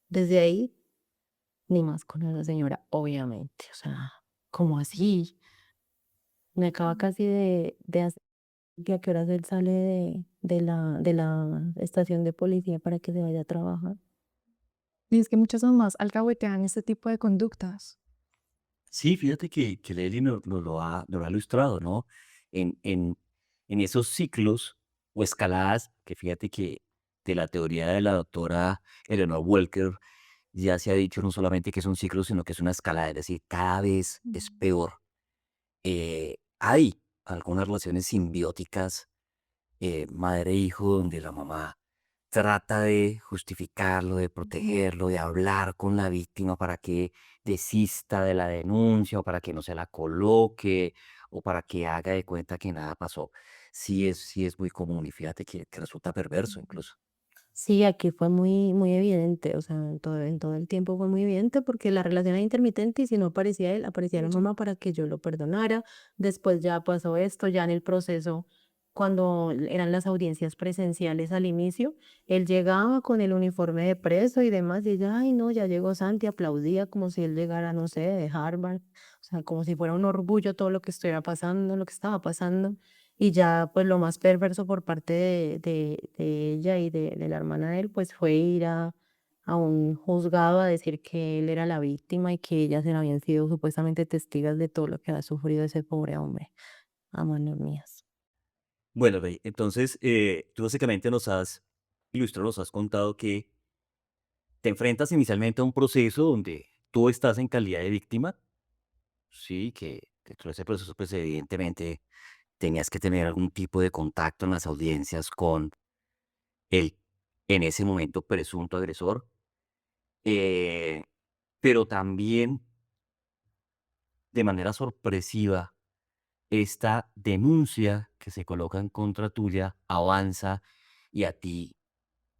Desde ahí, ni más con esa señora, obviamente. O sea, ¿cómo así? Me acaba casi de hacer que a qué horas él sale de la estación de policía para que se vaya a trabajar. Y es que muchas mamás alcahuetean este tipo de conductas. Sí, fíjate que Lely nos lo ha ilustrado, ¿no? En esos ciclos o escaladas, que fíjate que de la teoría de la doctora Eleanor Welker ya se ha dicho no solamente que es un ciclo, sino que es una escalada, es decir, cada vez es peor. Hay algunas relaciones simbióticas, madre-hijo, donde la mamá trata de justificarlo, de protegerlo, de hablar con la víctima para que desista de la denuncia o para que no se la coloque o para que haga de cuenta que nada pasó. Sí es muy común y fíjate que resulta perverso incluso. Sí, aquí fue muy, muy evidente, o sea, en todo el tiempo fue muy evidente porque la relación era intermitente y si no aparecía él, aparecía la mamá para que yo lo perdonara. Después ya pasó esto, ya en el proceso, cuando eran las audiencias presenciales al inicio, él llegaba con el uniforme de preso y demás, y ella, ay, no, ya llegó Santi, aplaudía como si él llegara, no sé, de Harvard, o sea, como si fuera un orgullo todo lo que estuviera pasando, lo que estaba pasando. Y ya, pues, lo más perverso por parte de ella y de la hermana de él, pues, fue ir a un juzgado a decir que él era la víctima y que ellas habían sido supuestamente testigos de todo lo que ha sufrido ese pobre hombre a manos mías. Bueno, Rey, entonces tú básicamente nos has ilustrado, nos has contado que te enfrentas inicialmente a un proceso donde tú estás en calidad de víctima, sí, que dentro de ese proceso, pues evidentemente tenías que tener algún tipo de contacto en las audiencias con el, en ese momento, presunto agresor, eh, pero también de manera sorpresiva esta denuncia que se coloca en contra tuya avanza y a ti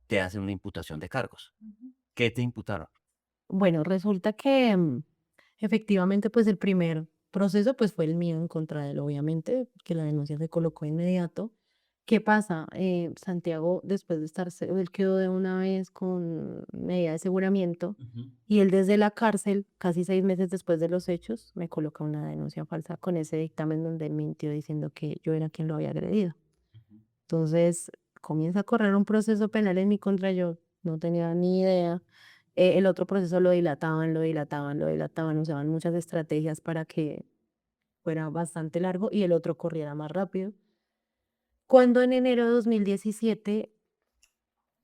te hacen una imputación de cargos? ¿Qué te imputaron? Bueno, resulta que efectivamente, pues el primer proceso pues fue el mío en contra de él, obviamente, que la denuncia se colocó de inmediato. ¿Qué pasa? Santiago, después de estar, él quedó de una vez con medida de aseguramiento Ujú, y él desde la cárcel, casi 6 meses después de los hechos, me coloca una denuncia falsa con ese dictamen donde él mintió diciendo que yo era quien lo había agredido. ujú. Entonces, comienza a correr un proceso penal en mi contra, yo no tenía ni idea. El otro proceso lo dilataban, lo dilataban, lo dilataban, usaban muchas estrategias para que fuera bastante largo y el otro corriera más rápido. Cuando en enero de 2017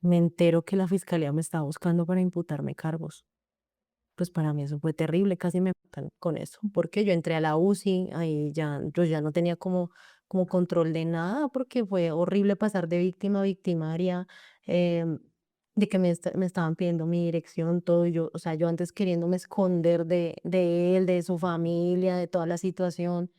me entero que la fiscalía me estaba buscando para imputarme cargos. Pues para mí eso fue terrible, casi me matan con eso, porque yo entré a la UCI, ahí ya, yo ya no tenía como control de nada, porque fue horrible pasar de víctima a victimaria, em, de que me estaban pidiendo mi dirección, todo, y yo, o sea, yo antes queriéndome esconder de él, de su familia, de toda la situación,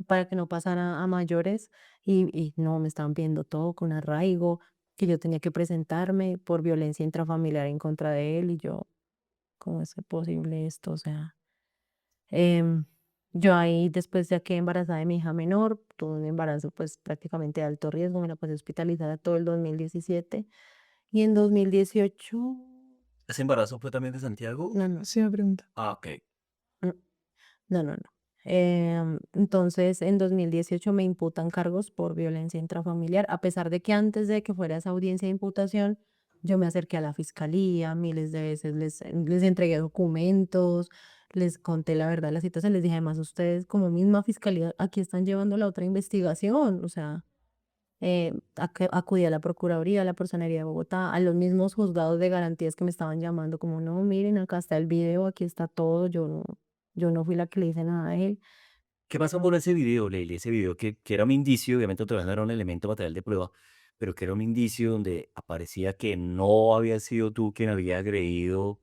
para que no pasara a mayores, y no, me estaban pidiendo todo con arraigo, que yo tenía que presentarme por violencia intrafamiliar en contra de él, y yo, ¿cómo es posible esto? O sea, em, yo ahí después ya quedé embarazada de mi hija menor, tuve un embarazo pues prácticamente de alto riesgo, me la pasé hospitalizada todo el 2017 y en 2018, ¿Ese embarazo fue también de Santiago? no, no, Sí, me pregunta. Ah, ok. mm, no, no, no. Entonces, en 2018 me imputan cargos por violencia intrafamiliar, a pesar de que antes de que fuera esa audiencia de imputación, yo me acerqué a la fiscalía, miles de veces les entregué documentos, les conté la verdad de la situación, les dije, además, ustedes como misma fiscalía aquí están llevando la otra investigación, o sea, acudí a la Procuraduría, a la Personería de Bogotá, a los mismos juzgados de garantías que me estaban llamando, como, no, miren, acá está el video, aquí está todo, yo no fui la que le hice nada a él. ¿Qué pasó con ese video, Leili? Ese video que era un indicio, obviamente todavía no era un elemento material de prueba, pero que era un indicio donde aparecía que no había sido tú quien había agredido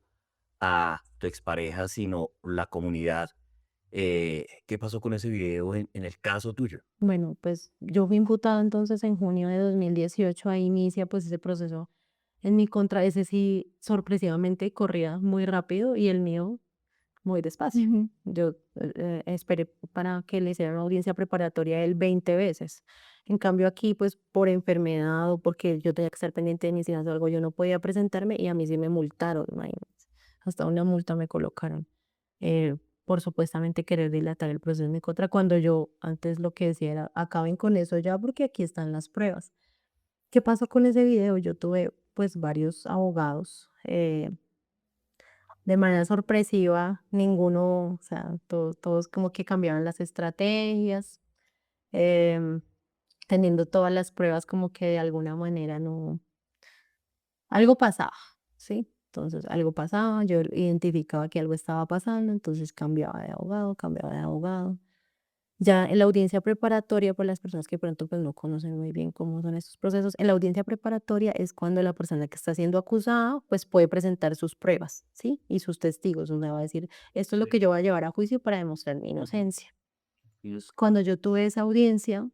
a tu expareja, sino la comunidad. ¿Qué pasó con ese video en el caso tuyo? Bueno, pues yo fui imputada entonces en junio de 2018, ahí inicia pues ese proceso en mi contra, ese sí sorpresivamente corría muy rápido y el mío muy despacio. Ujú. Yo esperé para que le hicieran una audiencia preparatoria él 20 veces. En cambio aquí pues por enfermedad o porque yo tenía que estar pendiente de mis hijas o algo, yo no podía presentarme y a mí sí me multaron, imagínense. Hasta una multa me colocaron eh, por supuestamente querer dilatar el proceso en mi contra, cuando yo antes lo que decía era, acaben con eso ya porque aquí están las pruebas. ¿Qué pasó con ese video? Yo tuve pues varios abogados. De manera sorpresiva, ninguno, o sea, todos como que cambiaron las estrategias, em, teniendo todas las pruebas como que de alguna manera no, algo pasaba, ¿sí? Entonces algo pasaba, yo identificaba que algo estaba pasando, entonces cambiaba de abogado, cambiaba de abogado. Ya en la audiencia preparatoria, por las personas que de pronto pues no conocen muy bien cómo son estos procesos, en la audiencia preparatoria es cuando la persona que está siendo acusada pues puede presentar sus pruebas, ¿sí? Y sus testigos, donde va a decir, esto es lo Sí. que yo voy a llevar a juicio para demostrar mi Ujú. inocencia. Cuando yo tuve esa audiencia,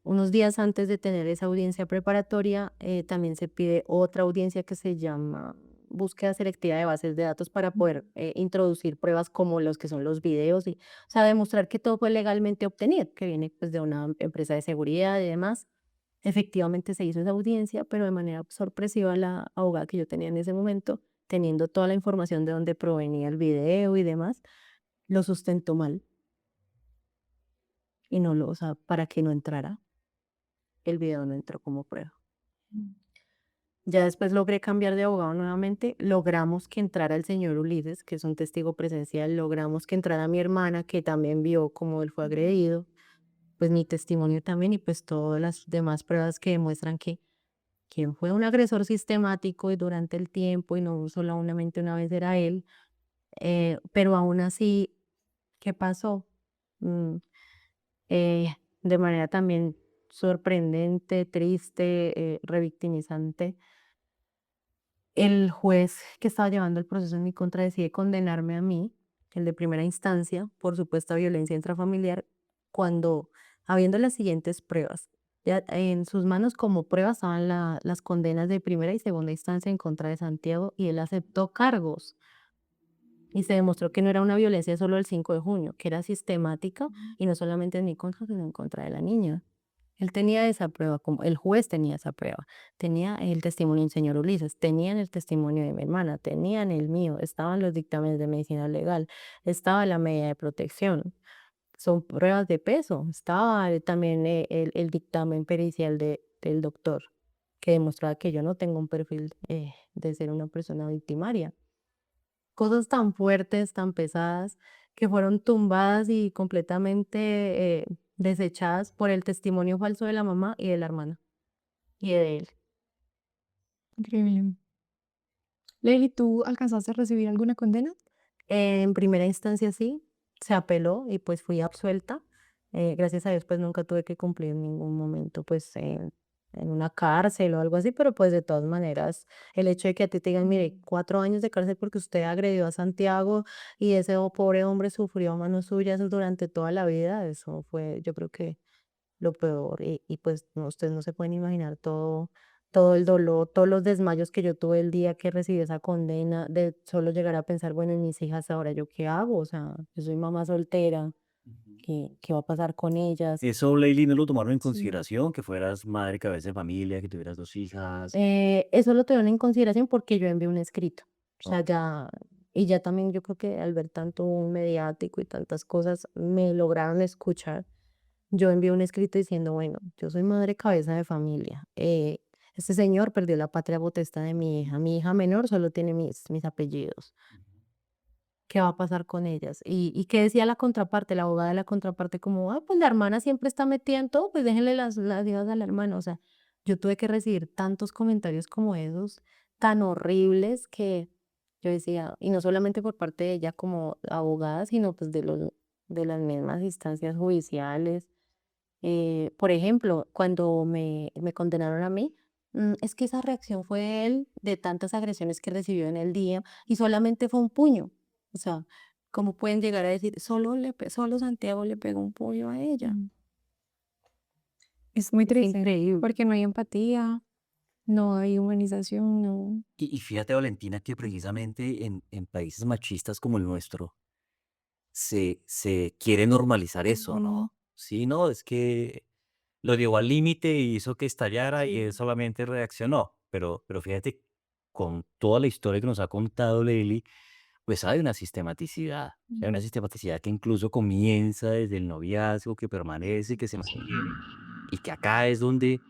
unos días antes de tener esa audiencia preparatoria, también se pide otra audiencia que se llama búsqueda selectiva de bases de datos para poder introducir pruebas como los que son los videos y, o sea, demostrar que todo fue legalmente obtenido, que viene pues de una empresa de seguridad y demás. Efectivamente se hizo esa audiencia, pero de manera sorpresiva la abogada que yo tenía en ese momento, teniendo toda la información de dónde provenía el video y demás, lo sustentó mal y no lo, o sea, para que no entrara, el video no entró como prueba. Ya después logré cambiar de abogado nuevamente, logramos que entrara el señor Ulises, que es un testigo presencial, logramos que entrara mi hermana, que también vio cómo él fue agredido, pues mi testimonio también y pues todas las demás pruebas que demuestran que quien fue un agresor sistemático y durante el tiempo y no solamente una vez era él, pero aún así, ¿qué pasó? Mm, eh, de manera también sorprendente, triste, revictimizante. El juez que estaba llevando el proceso en mi contra decide condenarme a mí, el de primera instancia, por supuesta violencia intrafamiliar, cuando, habiendo las siguientes pruebas, ya en sus manos como prueba estaban las condenas de primera y segunda instancia en contra de Santiago y él aceptó cargos y se demostró que no era una violencia solo el 5 de junio, que era sistemática y no solamente en mi contra, sino en contra de la niña. Él tenía esa prueba, como el juez tenía esa prueba, tenía el testimonio del señor Ulises, tenían el testimonio de mi hermana, tenían el mío, estaban los dictámenes de medicina legal, estaba la medida de protección, son pruebas de peso, estaba también el dictamen pericial del doctor, que demostraba que yo no tengo un perfil de ser una persona victimaria. Cosas tan fuertes, tan pesadas, que fueron tumbadas y completamente desechadas por el testimonio falso de la mamá y de la hermana y de él. Increíble. Lady, ¿tú alcanzaste a recibir alguna condena? En primera instancia sí, se apeló y pues fui absuelta. Gracias a Dios pues nunca tuve que cumplir en ningún momento pues en una cárcel o algo así, pero pues de todas maneras el hecho de que a ti te digan, mire, 4 años de cárcel porque usted agredió a Santiago y ese pobre hombre sufrió a manos suyas durante toda la vida, eso fue yo creo que lo peor. Y pues no, ustedes no se pueden imaginar todo el dolor, todos los desmayos que yo tuve el día que recibí esa condena, de solo llegar a pensar, bueno, en mis hijas ahora yo qué hago, o sea, yo soy mamá soltera, Ujú. ¿qué va a pasar con ellas? Eso, Leili, ¿no lo tomaron en Sí. consideración? Que fueras madre, cabeza de familia, que tuvieras 2 hijas. Eso lo tuvieron en consideración porque yo envié un escrito, o sea, Ok. ya, y ya también yo creo que al ver tanto un mediático y tantas cosas, me lograron escuchar. Yo envié un escrito diciendo, bueno, yo soy madre cabeza de familia. Este señor perdió la patria potestad de mi hija. Mi hija menor solo tiene mis apellidos. ¿Qué va a pasar con ellas? Y qué decía la contraparte, la abogada de la contraparte, como, ah, pues la hermana siempre está metida en todo, pues déjenle las hijas a la hermana. O sea, yo tuve que recibir tantos comentarios como esos, tan horribles, que yo decía, y no solamente por parte de ella como abogada, sino pues de las mismas instancias judiciales. Por ejemplo, cuando me condenaron a mí, es que esa reacción fue él de tantas agresiones que recibió en el día y solamente fue un puño. O sea, ¿cómo pueden llegar a decir, solo Santiago le pegó un puño a ella? Mm. Es muy Es triste increíble. porque no hay empatía, no hay humanización, no. Y fíjate, Valentina, que precisamente en países machistas como el nuestro se quiere normalizar eso, Ujú. ¿no? Sí, no, es que lo llevó al límite y hizo que estallara y él Sí. solamente reaccionó. Pero fíjate, con toda la historia que nos ha contado Leili, pues hay una sistematicidad. Hay una sistematicidad que incluso comienza desde el noviazgo, que permanece, que se mantiene. Y que acá es donde,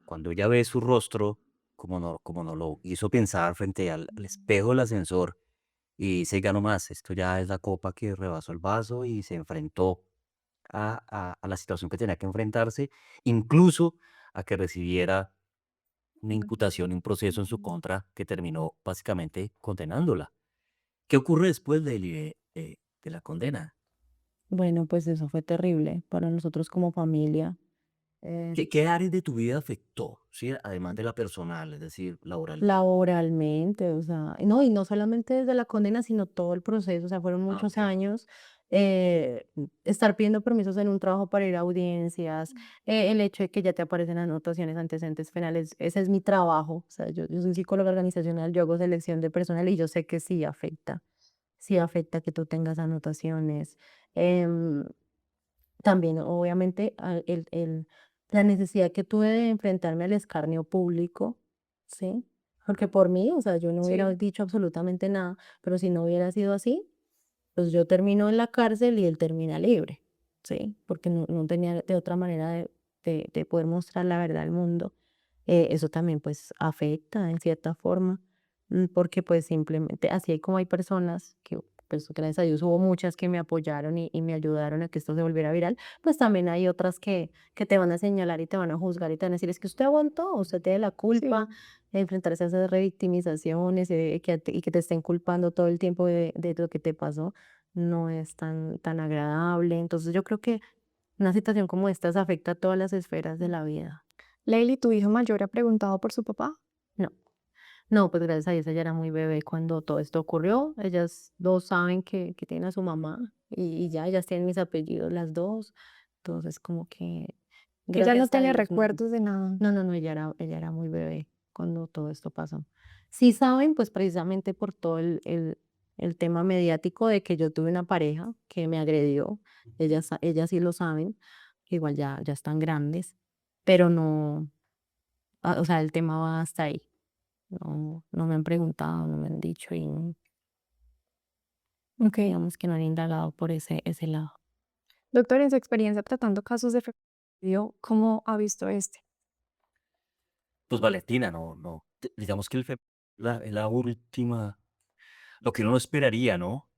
cuando ella ve su rostro, como no lo hizo pensar frente al espejo del ascensor, y dice, ya no más, esto ya es la copa que rebasó el vaso y se enfrentó a la situación que tenía que enfrentarse, incluso a que recibiera una imputación y un proceso en su contra que terminó básicamente condenándola. ¿Qué ocurre después de la condena? Bueno, pues eso fue terrible para nosotros como familia. Eh, ¿Qué áreas de tu vida afectó? ¿Sí? Además de la personal, es decir, laboralmente. Laboralmente, o sea, no, y no solamente desde la condena, sino todo el proceso, o sea, fueron Ah, muchos ok. años, estar pidiendo permisos en un trabajo para ir a audiencias, el hecho de que ya te aparecen anotaciones, antecedentes penales, ese es mi trabajo, o sea, yo soy psicóloga organizacional, yo hago selección de personal y yo sé que sí afecta que tú tengas anotaciones. Em, También, obviamente, la necesidad que tuve de enfrentarme al escarnio público, ¿sí? Porque por mí, o sea, yo no hubiera Sí. dicho absolutamente nada, pero si no hubiera sido así, pues yo termino en la cárcel y él termina libre, ¿sí? Porque no tenía de otra manera de poder mostrar la verdad al mundo. Eso también, pues, afecta en cierta forma, porque, pues, simplemente así como hay personas que, pues, gracias a Dios hubo muchas que me apoyaron y me ayudaron a que esto se volviera viral, pues, también hay otras que te van a señalar y te van a juzgar y te van a decir: "Es que usted aguantó, usted tiene la culpa", Sí. enfrentarse a esas revictimizaciones, y que te estén culpando todo el tiempo de lo que te pasó, no es tan agradable. Entonces, yo creo que una situación como estas afecta a todas las esferas de la vida. Lady, ¿tu hijo mayor ha preguntado por su papá? No. No, pues gracias a Dios ella era muy bebé cuando todo esto ocurrió. Ellas dos saben que tienen a su mamá y ya, ellas tienen mis apellidos las dos. Entonces, como que Ella no gracias a tiene Dios, no. recuerdos de nada. No, ella era muy bebé cuando todo esto pasó. Sí saben, pues precisamente por todo el tema mediático de que yo tuve una pareja que me agredió. Ellas sí lo saben, que igual ya están grandes, pero no, o sea, el tema va hasta ahí. No me han preguntado, no me han dicho y Ok. digamos que no han indagado por ese lado. Doctor, en su experiencia tratando casos de feminicidio, ¿cómo ha visto este? Pues Valentina, digamos que la última, lo que uno no esperaría, ¿no?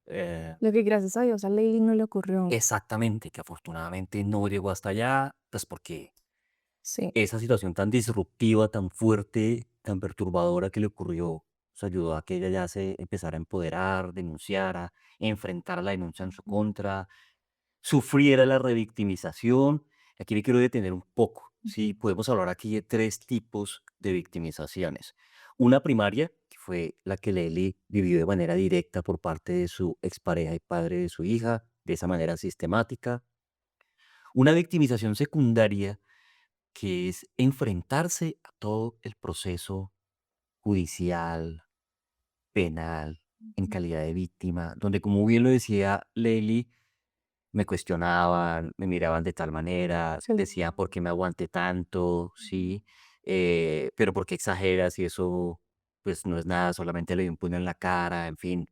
Lo que gracias a Dios a Lady no le ocurrió. Exactamente, que afortunadamente no llegó hasta allá, pues porque Sí. esa situación tan disruptiva, tan fuerte, tan perturbadora que le ocurrió, pues ayudó a que ella ya se empezara a empoderar, denunciara, enfrentara la denuncia en su contra, sufriera la revictimización. Aquí me quiero detener un poco. Sí, podemos hablar aquí de tres tipos de victimizaciones. Una primaria, que fue la que Lely vivió de manera directa por parte de su expareja y padre de su hija, de esa manera sistemática. Una victimización secundaria, que es enfrentarse a todo el proceso judicial, penal, en calidad de víctima, donde, como bien lo decía Lely, me cuestionaban, me miraban de tal manera, Sí. decían: "¿Por qué me aguanté tanto?", ¿sí? "Pero, ¿por qué exageras? Y eso, pues, no es nada, solamente le di un puño en la cara", en fin.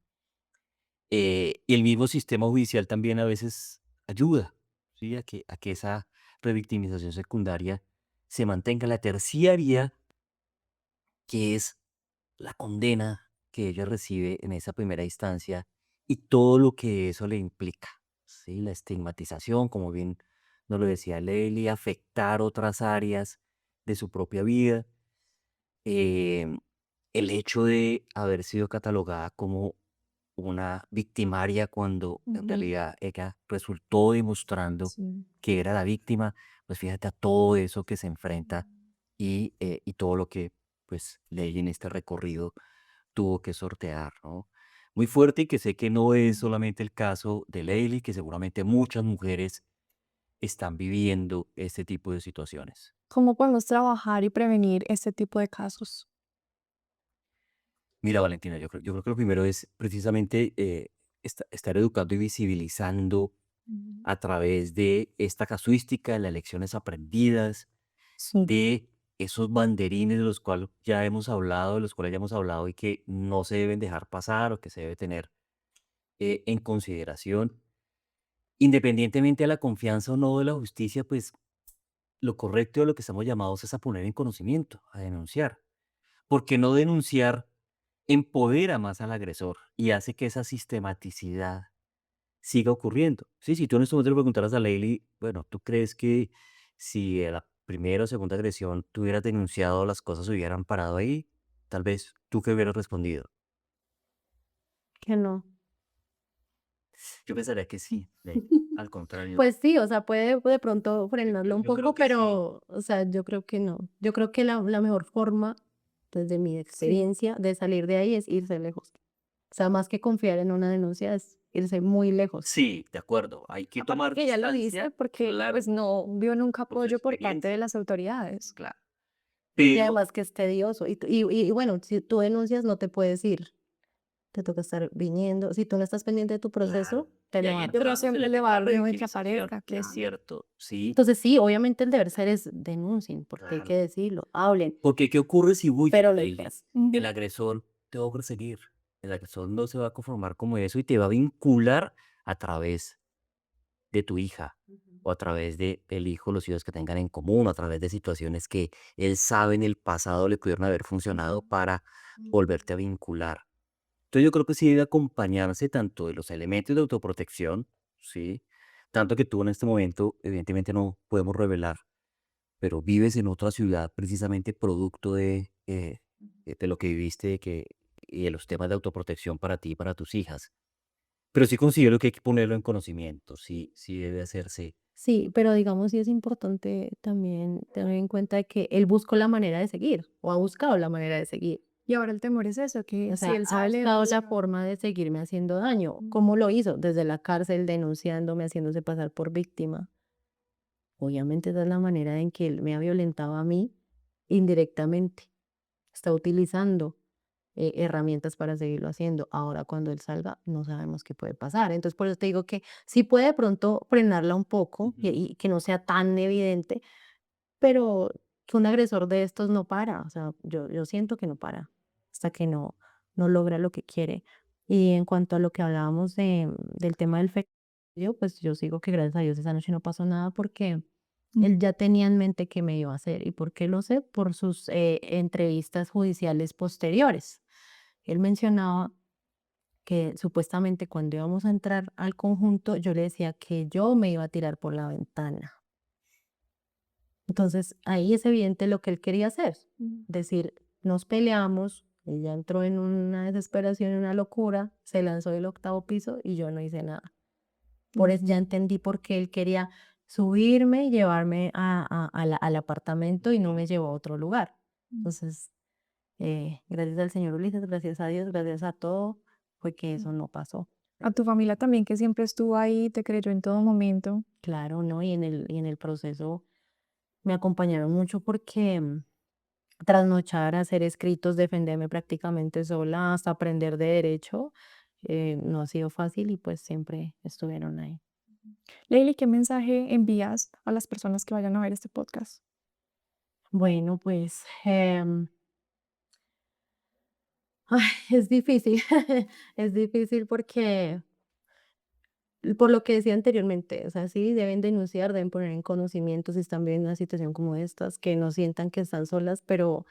Y el mismo sistema judicial también a veces ayuda, ¿sí? A que esa revictimización secundaria se mantenga. La terciaria, que es la condena que ella recibe en esa primera instancia y todo lo que eso le implica, ¿sí? La estigmatización, como bien nos lo decía Lely, afectar otras áreas de su propia vida, em, el hecho de haber sido catalogada como una victimaria cuando en Ujú. realidad ella resultó demostrando Sí. que era la víctima, pues fíjate a todo eso que se enfrenta y todo lo que pues Ley en este recorrido tuvo que sortear, ¿no? Muy fuerte y que sé que no es solamente el caso de Leili, que seguramente muchas mujeres están viviendo este tipo de situaciones. ¿Cómo podemos trabajar y prevenir este tipo de casos? Mira, Valentina, yo creo que lo primero es precisamente estar educando y visibilizando Ujú. a través de esta casuística, de las lecciones aprendidas, Sí. de esos banderines de los cuales ya hemos hablado, de los cuales ya hemos hablado y que no se deben dejar pasar o que se debe tener en consideración. Independientemente de la confianza o no de la justicia, pues lo correcto o lo que estamos llamados es a poner en conocimiento, a denunciar. Porque no denunciar empodera más al agresor y hace que esa sistematicidad siga ocurriendo. Sí, si tú en este momento le preguntaras a Leili, bueno, ¿tú crees que si a la primera o segunda agresión tú hubieras denunciado, las cosas se hubieran parado ahí? Tal vez tú que hubieras respondido. Que no. Yo pensaría que sí, Leili. Al contrario, Pues sí, o sea, puede de pronto yo, frenarlo yo, un yo creo poco, que sí. pero, o sea, yo creo que no. Yo creo que la mejor forma, desde mi Sí. experiencia, de salir de ahí es irse lejos. O sea, más que confiar en una denuncia, es irse muy lejos. Sí, de acuerdo. Hay que Aparte tomar que ella lo dice distancia, porque claro, pues no vio nunca por su apoyo por parte de experiencia, las autoridades. claro. Y Pero además que es tedioso. Y bueno, si tú denuncias, no te puedes ir. Te toca estar viniendo. Si tú no estás pendiente de tu claro. proceso, te Y lo ahí van. Pero entramos en siempre el le tema va de a la dar miedo que revictimización, aparezca, es claro. cierto, sí, Entonces sí, obviamente el deber ser es denuncien, porque hay que claro. decirlo, hablen, Porque ¿qué ocurre si huye, pero lo Leili? digas. El Ujú. agresor te va a perseguir. El agresor no se va a conformar como eso y te va a vincular a través de tu hija o a través de el hijo, los hijos que tengan en común, o a través de situaciones que él sabe en el pasado le pudieron haber funcionado para volverte a vincular. Entonces yo creo que sí debe acompañarse tanto de los elementos de autoprotección, ¿sí? Tanto que tú en este momento, evidentemente no podemos revelar, pero vives en otra ciudad precisamente producto de lo que viviste y de los temas de autoprotección para ti y para tus hijas. Pero sí considero que hay que ponerlo en conocimiento, sí, sí debe hacerse. Sí, pero digamos, sí es importante también tener en cuenta de que él buscó la manera de seguir, o ha buscado la manera de seguir. Y ahora el temor es eso, que O si sea, él ha sale, buscado la forma de seguirme haciendo daño. ¿Cómo lo hizo? Desde la cárcel, denunciándome, haciéndose pasar por víctima. Obviamente esa es la manera en que él me ha violentado a mí indirectamente. Está utilizando herramientas para seguirlo haciendo. Ahora cuando él salga, no sabemos qué puede pasar. Entonces, por eso te digo que sí puede de pronto frenarla un poco Ujú. y que no sea tan evidente, pero que un agresor de estos no para. O sea, yo siento que no para hasta que no logra lo que quiere. Y en cuanto a lo que hablábamos del tema del feminicidio, pues yo sigo que gracias a Dios esa noche no pasó nada porque él ya tenía en mente qué me iba a hacer. ¿Y por qué lo sé? Por sus entrevistas judiciales posteriores. Él mencionaba que supuestamente cuando íbamos a entrar al conjunto, yo le decía que yo me iba a tirar por la ventana. Entonces, ahí es evidente lo que él quería hacer. Decir, nos peleamos, ella entró en una desesperación, en una locura, se lanzó del 8.º piso y yo no hice nada. Por eso ya entendí por qué él quería subirme y llevarme al apartamento y no me llevó a otro lugar. Entonces, gracias al señor Ulises, gracias a Dios, gracias a todo, fue que eso no pasó. A tu familia también, que siempre estuvo ahí, te creyó en todo momento. Claro, ¿no? Y en el proceso me acompañaron mucho porque trasnochar, hacer escritos, defenderme prácticamente sola, hasta aprender de derecho, no ha sido fácil y pues siempre estuvieron ahí. Leili, ¿qué mensaje envías a las personas que vayan a ver este podcast? Bueno, pues ay, es difícil, es difícil porque por lo que decía anteriormente, o sea, sí deben denunciar, deben poner en conocimiento si están viendo una situación como estas, que no sientan que están solas, pero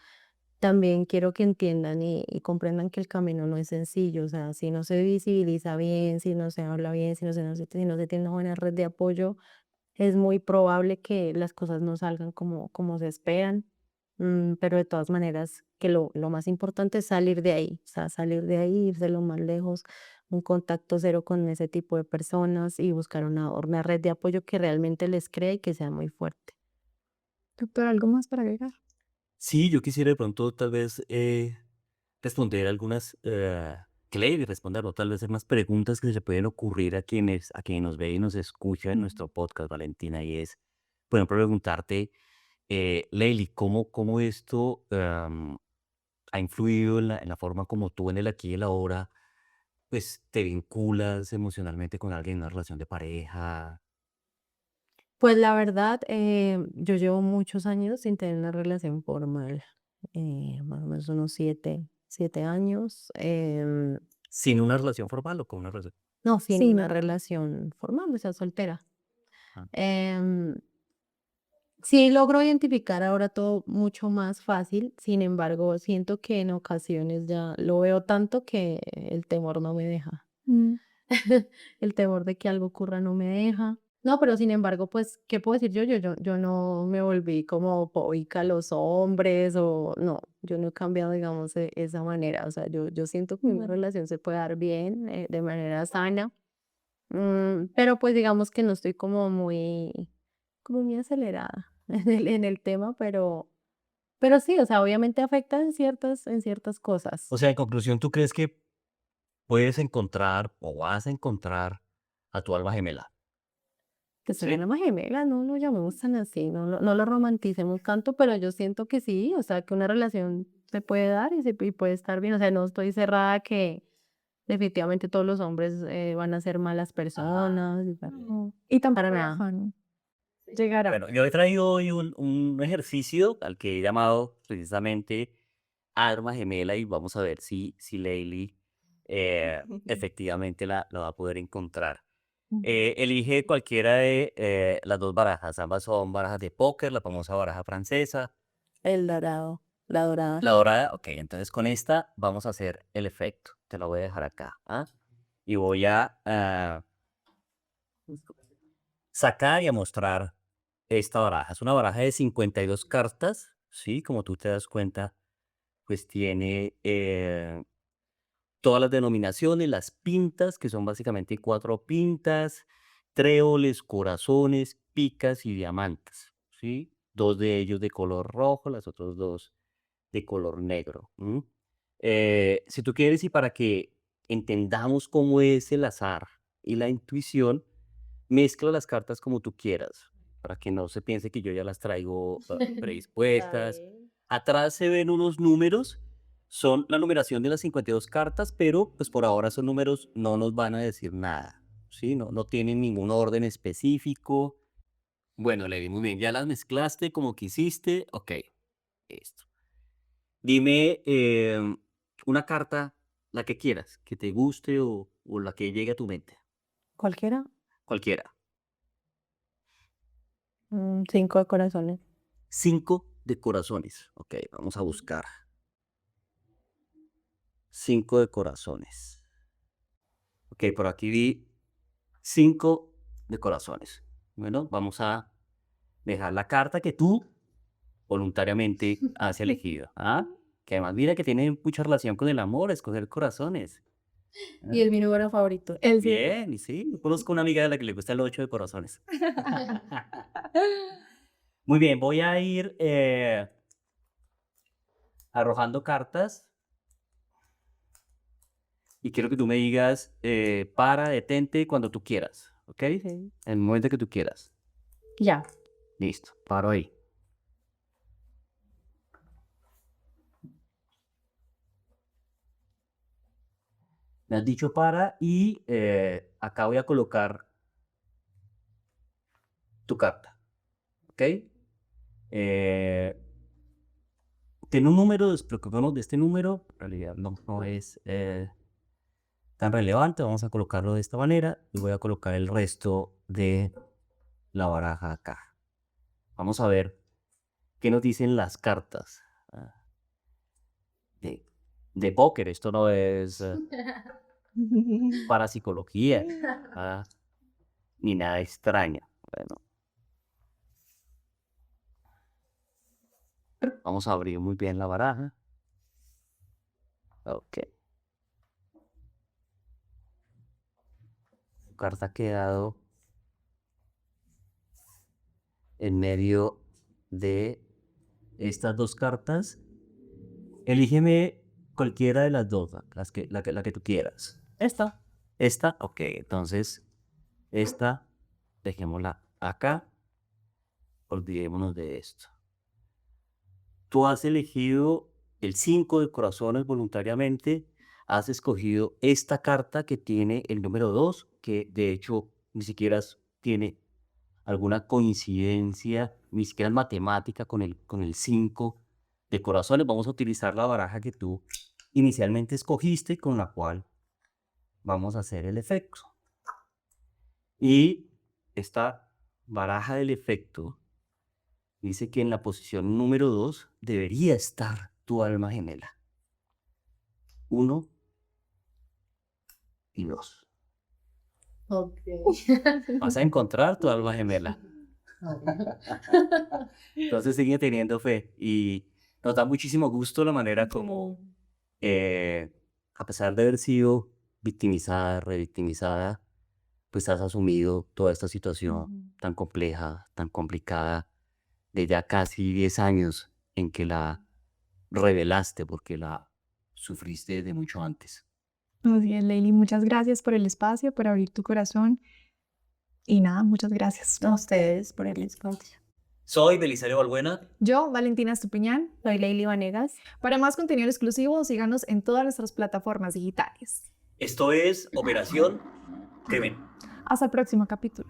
también quiero que entiendan y comprendan que el camino no es sencillo, o sea, si no se visibiliza bien, si no se habla bien, si no se tiene una buena red de apoyo, es muy probable que las cosas no salgan como se esperan, pero de todas maneras, que lo más importante es salir de ahí, o sea, salir de ahí, irse lo más lejos, un contacto cero con ese tipo de personas y buscar una red de apoyo que realmente les crea y que sea muy fuerte. Doctor, ¿algo más para agregar? Sí, yo quisiera de pronto tal vez responder algunas, que leer y responder, o tal vez hacer unas preguntas que se pueden ocurrir a quienes nos ven y nos escuchan en nuestro podcast, Valentina, y es, por ejemplo, preguntarte, Leili, ¿cómo esto ha influido en la forma como tú en el aquí y el ahora, pues te vinculas emocionalmente con alguien en una relación de pareja? Pues la verdad, yo llevo muchos años sin tener una relación formal, más o menos unos 7 años. ¿Sin una relación formal o con una relación? No, sin Sí, una no. relación formal, o sea, soltera. Ah, Em, sí logro identificar ahora todo mucho más fácil, sin embargo, siento que en ocasiones ya lo veo tanto que el temor no me deja. Mm. El temor de que algo ocurra no me deja. No, pero sin embargo, pues, ¿qué puedo decir yo? Yo no me volví como fóbica a los hombres o no, yo no he cambiado, digamos, esa manera. O sea, yo siento que una relación se puede dar bien, de manera sana, pero pues digamos que no estoy como muy acelerada en el tema, pero sí, o sea, obviamente afecta en ciertas cosas. o sea, en conclusión, ¿tú crees que puedes encontrar o vas a encontrar a tu alma gemela? Que soy ¿Sí? alma gemela, no lo llamemos tan así, no lo romanticemos tanto, pero yo siento que sí, o sea, que una relación se puede dar y puede estar bien, o sea, no estoy cerrada a que definitivamente todos los hombres van a ser malas personas, y No. Y para tampoco hay nada. afán. Llegará. Bueno, yo he traído hoy un ejercicio al que he llamado precisamente alma gemela y vamos a ver si Leili efectivamente la va a poder encontrar. Elige cualquiera de las dos barajas. Ambas son barajas de póker, la famosa baraja francesa. El dorado, la dorada. La dorada, ok, entonces con esta vamos a hacer el efecto. Te la voy a dejar acá. ¿Ah? Y voy a sacar y a mostrar esta baraja. Es una baraja de 52 cartas, ¿sí? Como tú te das cuenta, pues tiene todas las denominaciones, las pintas, que son básicamente 4 pintas, tréboles, corazones, picas y diamantes, ¿sí? Dos de ellos de color rojo, las otras dos de color negro. Si tú quieres y para que entendamos cómo es el azar y la intuición, mezcla las cartas como tú quieras, para que no se piense que yo ya las traigo Está predispuestas. bien. Atrás se ven unos números, son la numeración de las 52 cartas, pero pues por ahora esos números no nos van a decir nada, ¿sí? No tienen ningún orden específico. Bueno, Levi, muy bien, ya las mezclaste como quisiste, ok, listo. Dime una carta, la que quieras, que te guste o la que llegue a tu mente, ¿Cualquiera? cualquiera. 5 de corazones. 5 de corazones, ok, vamos a buscar. 5 de corazones. Ok, por aquí vi 5 de corazones. Bueno, vamos a dejar la carta que tú voluntariamente has elegido. ¿Ah? Que además mira que tiene mucha relación con el amor, escoger corazones. Y es mi número favorito. El sí. Bien, y sí, yo conozco una amiga de la que le gusta el 8 de corazones. Muy bien, voy a ir arrojando cartas y quiero que tú me digas para, detente cuando tú quieras, ¿ok? En el momento que tú quieras. Ya. Listo, paro ahí. Me has dicho para y acá voy a colocar tu carta, ¿ok? Tiene un número, despreocupémonos de este número, en realidad no es tan relevante, vamos a colocarlo de esta manera y voy a colocar el resto de la baraja acá. Vamos a ver qué nos dicen las cartas ah, de póker. Esto no es parapsicología ah, ni nada extraño. Bueno, vamos a abrir muy bien la baraja. Ok. Tu carta ha quedado en medio de estas dos cartas. Elígeme cualquiera de las dos, la que tú quieras. Esta. Esta, ok, entonces esta, dejémosla acá. Olvidémonos de esto. Tú has elegido el 5 de corazones voluntariamente. Has escogido esta carta que tiene el número 2, que de hecho ni siquiera tiene alguna coincidencia, ni siquiera es matemática con el 5 de corazones. Vamos a utilizar la baraja que tú inicialmente escogiste, con la cual vamos a hacer el efecto. Y esta baraja del efecto dice que en la posición número 2 debería estar tu alma gemela. 1 y 2. Ok. Vas a encontrar tu alma gemela. Entonces sigue teniendo fe y nos da muchísimo gusto la manera como, a pesar de haber sido victimizada, revictimizada, pues has asumido toda esta situación tan compleja, tan complicada, de ya casi 10 años en que la revelaste porque la sufriste desde mucho antes. Así es, Leili, muchas gracias por el espacio, por abrir tu corazón. Y nada, muchas gracias. A ustedes por el espacio. Soy Belisario Balbuena. Yo, Valentina Estupiñán. Soy Leili Vanegas. Para más contenido exclusivo, síganos en todas nuestras plataformas digitales. Esto es Operación Crimen. Hasta el próximo capítulo.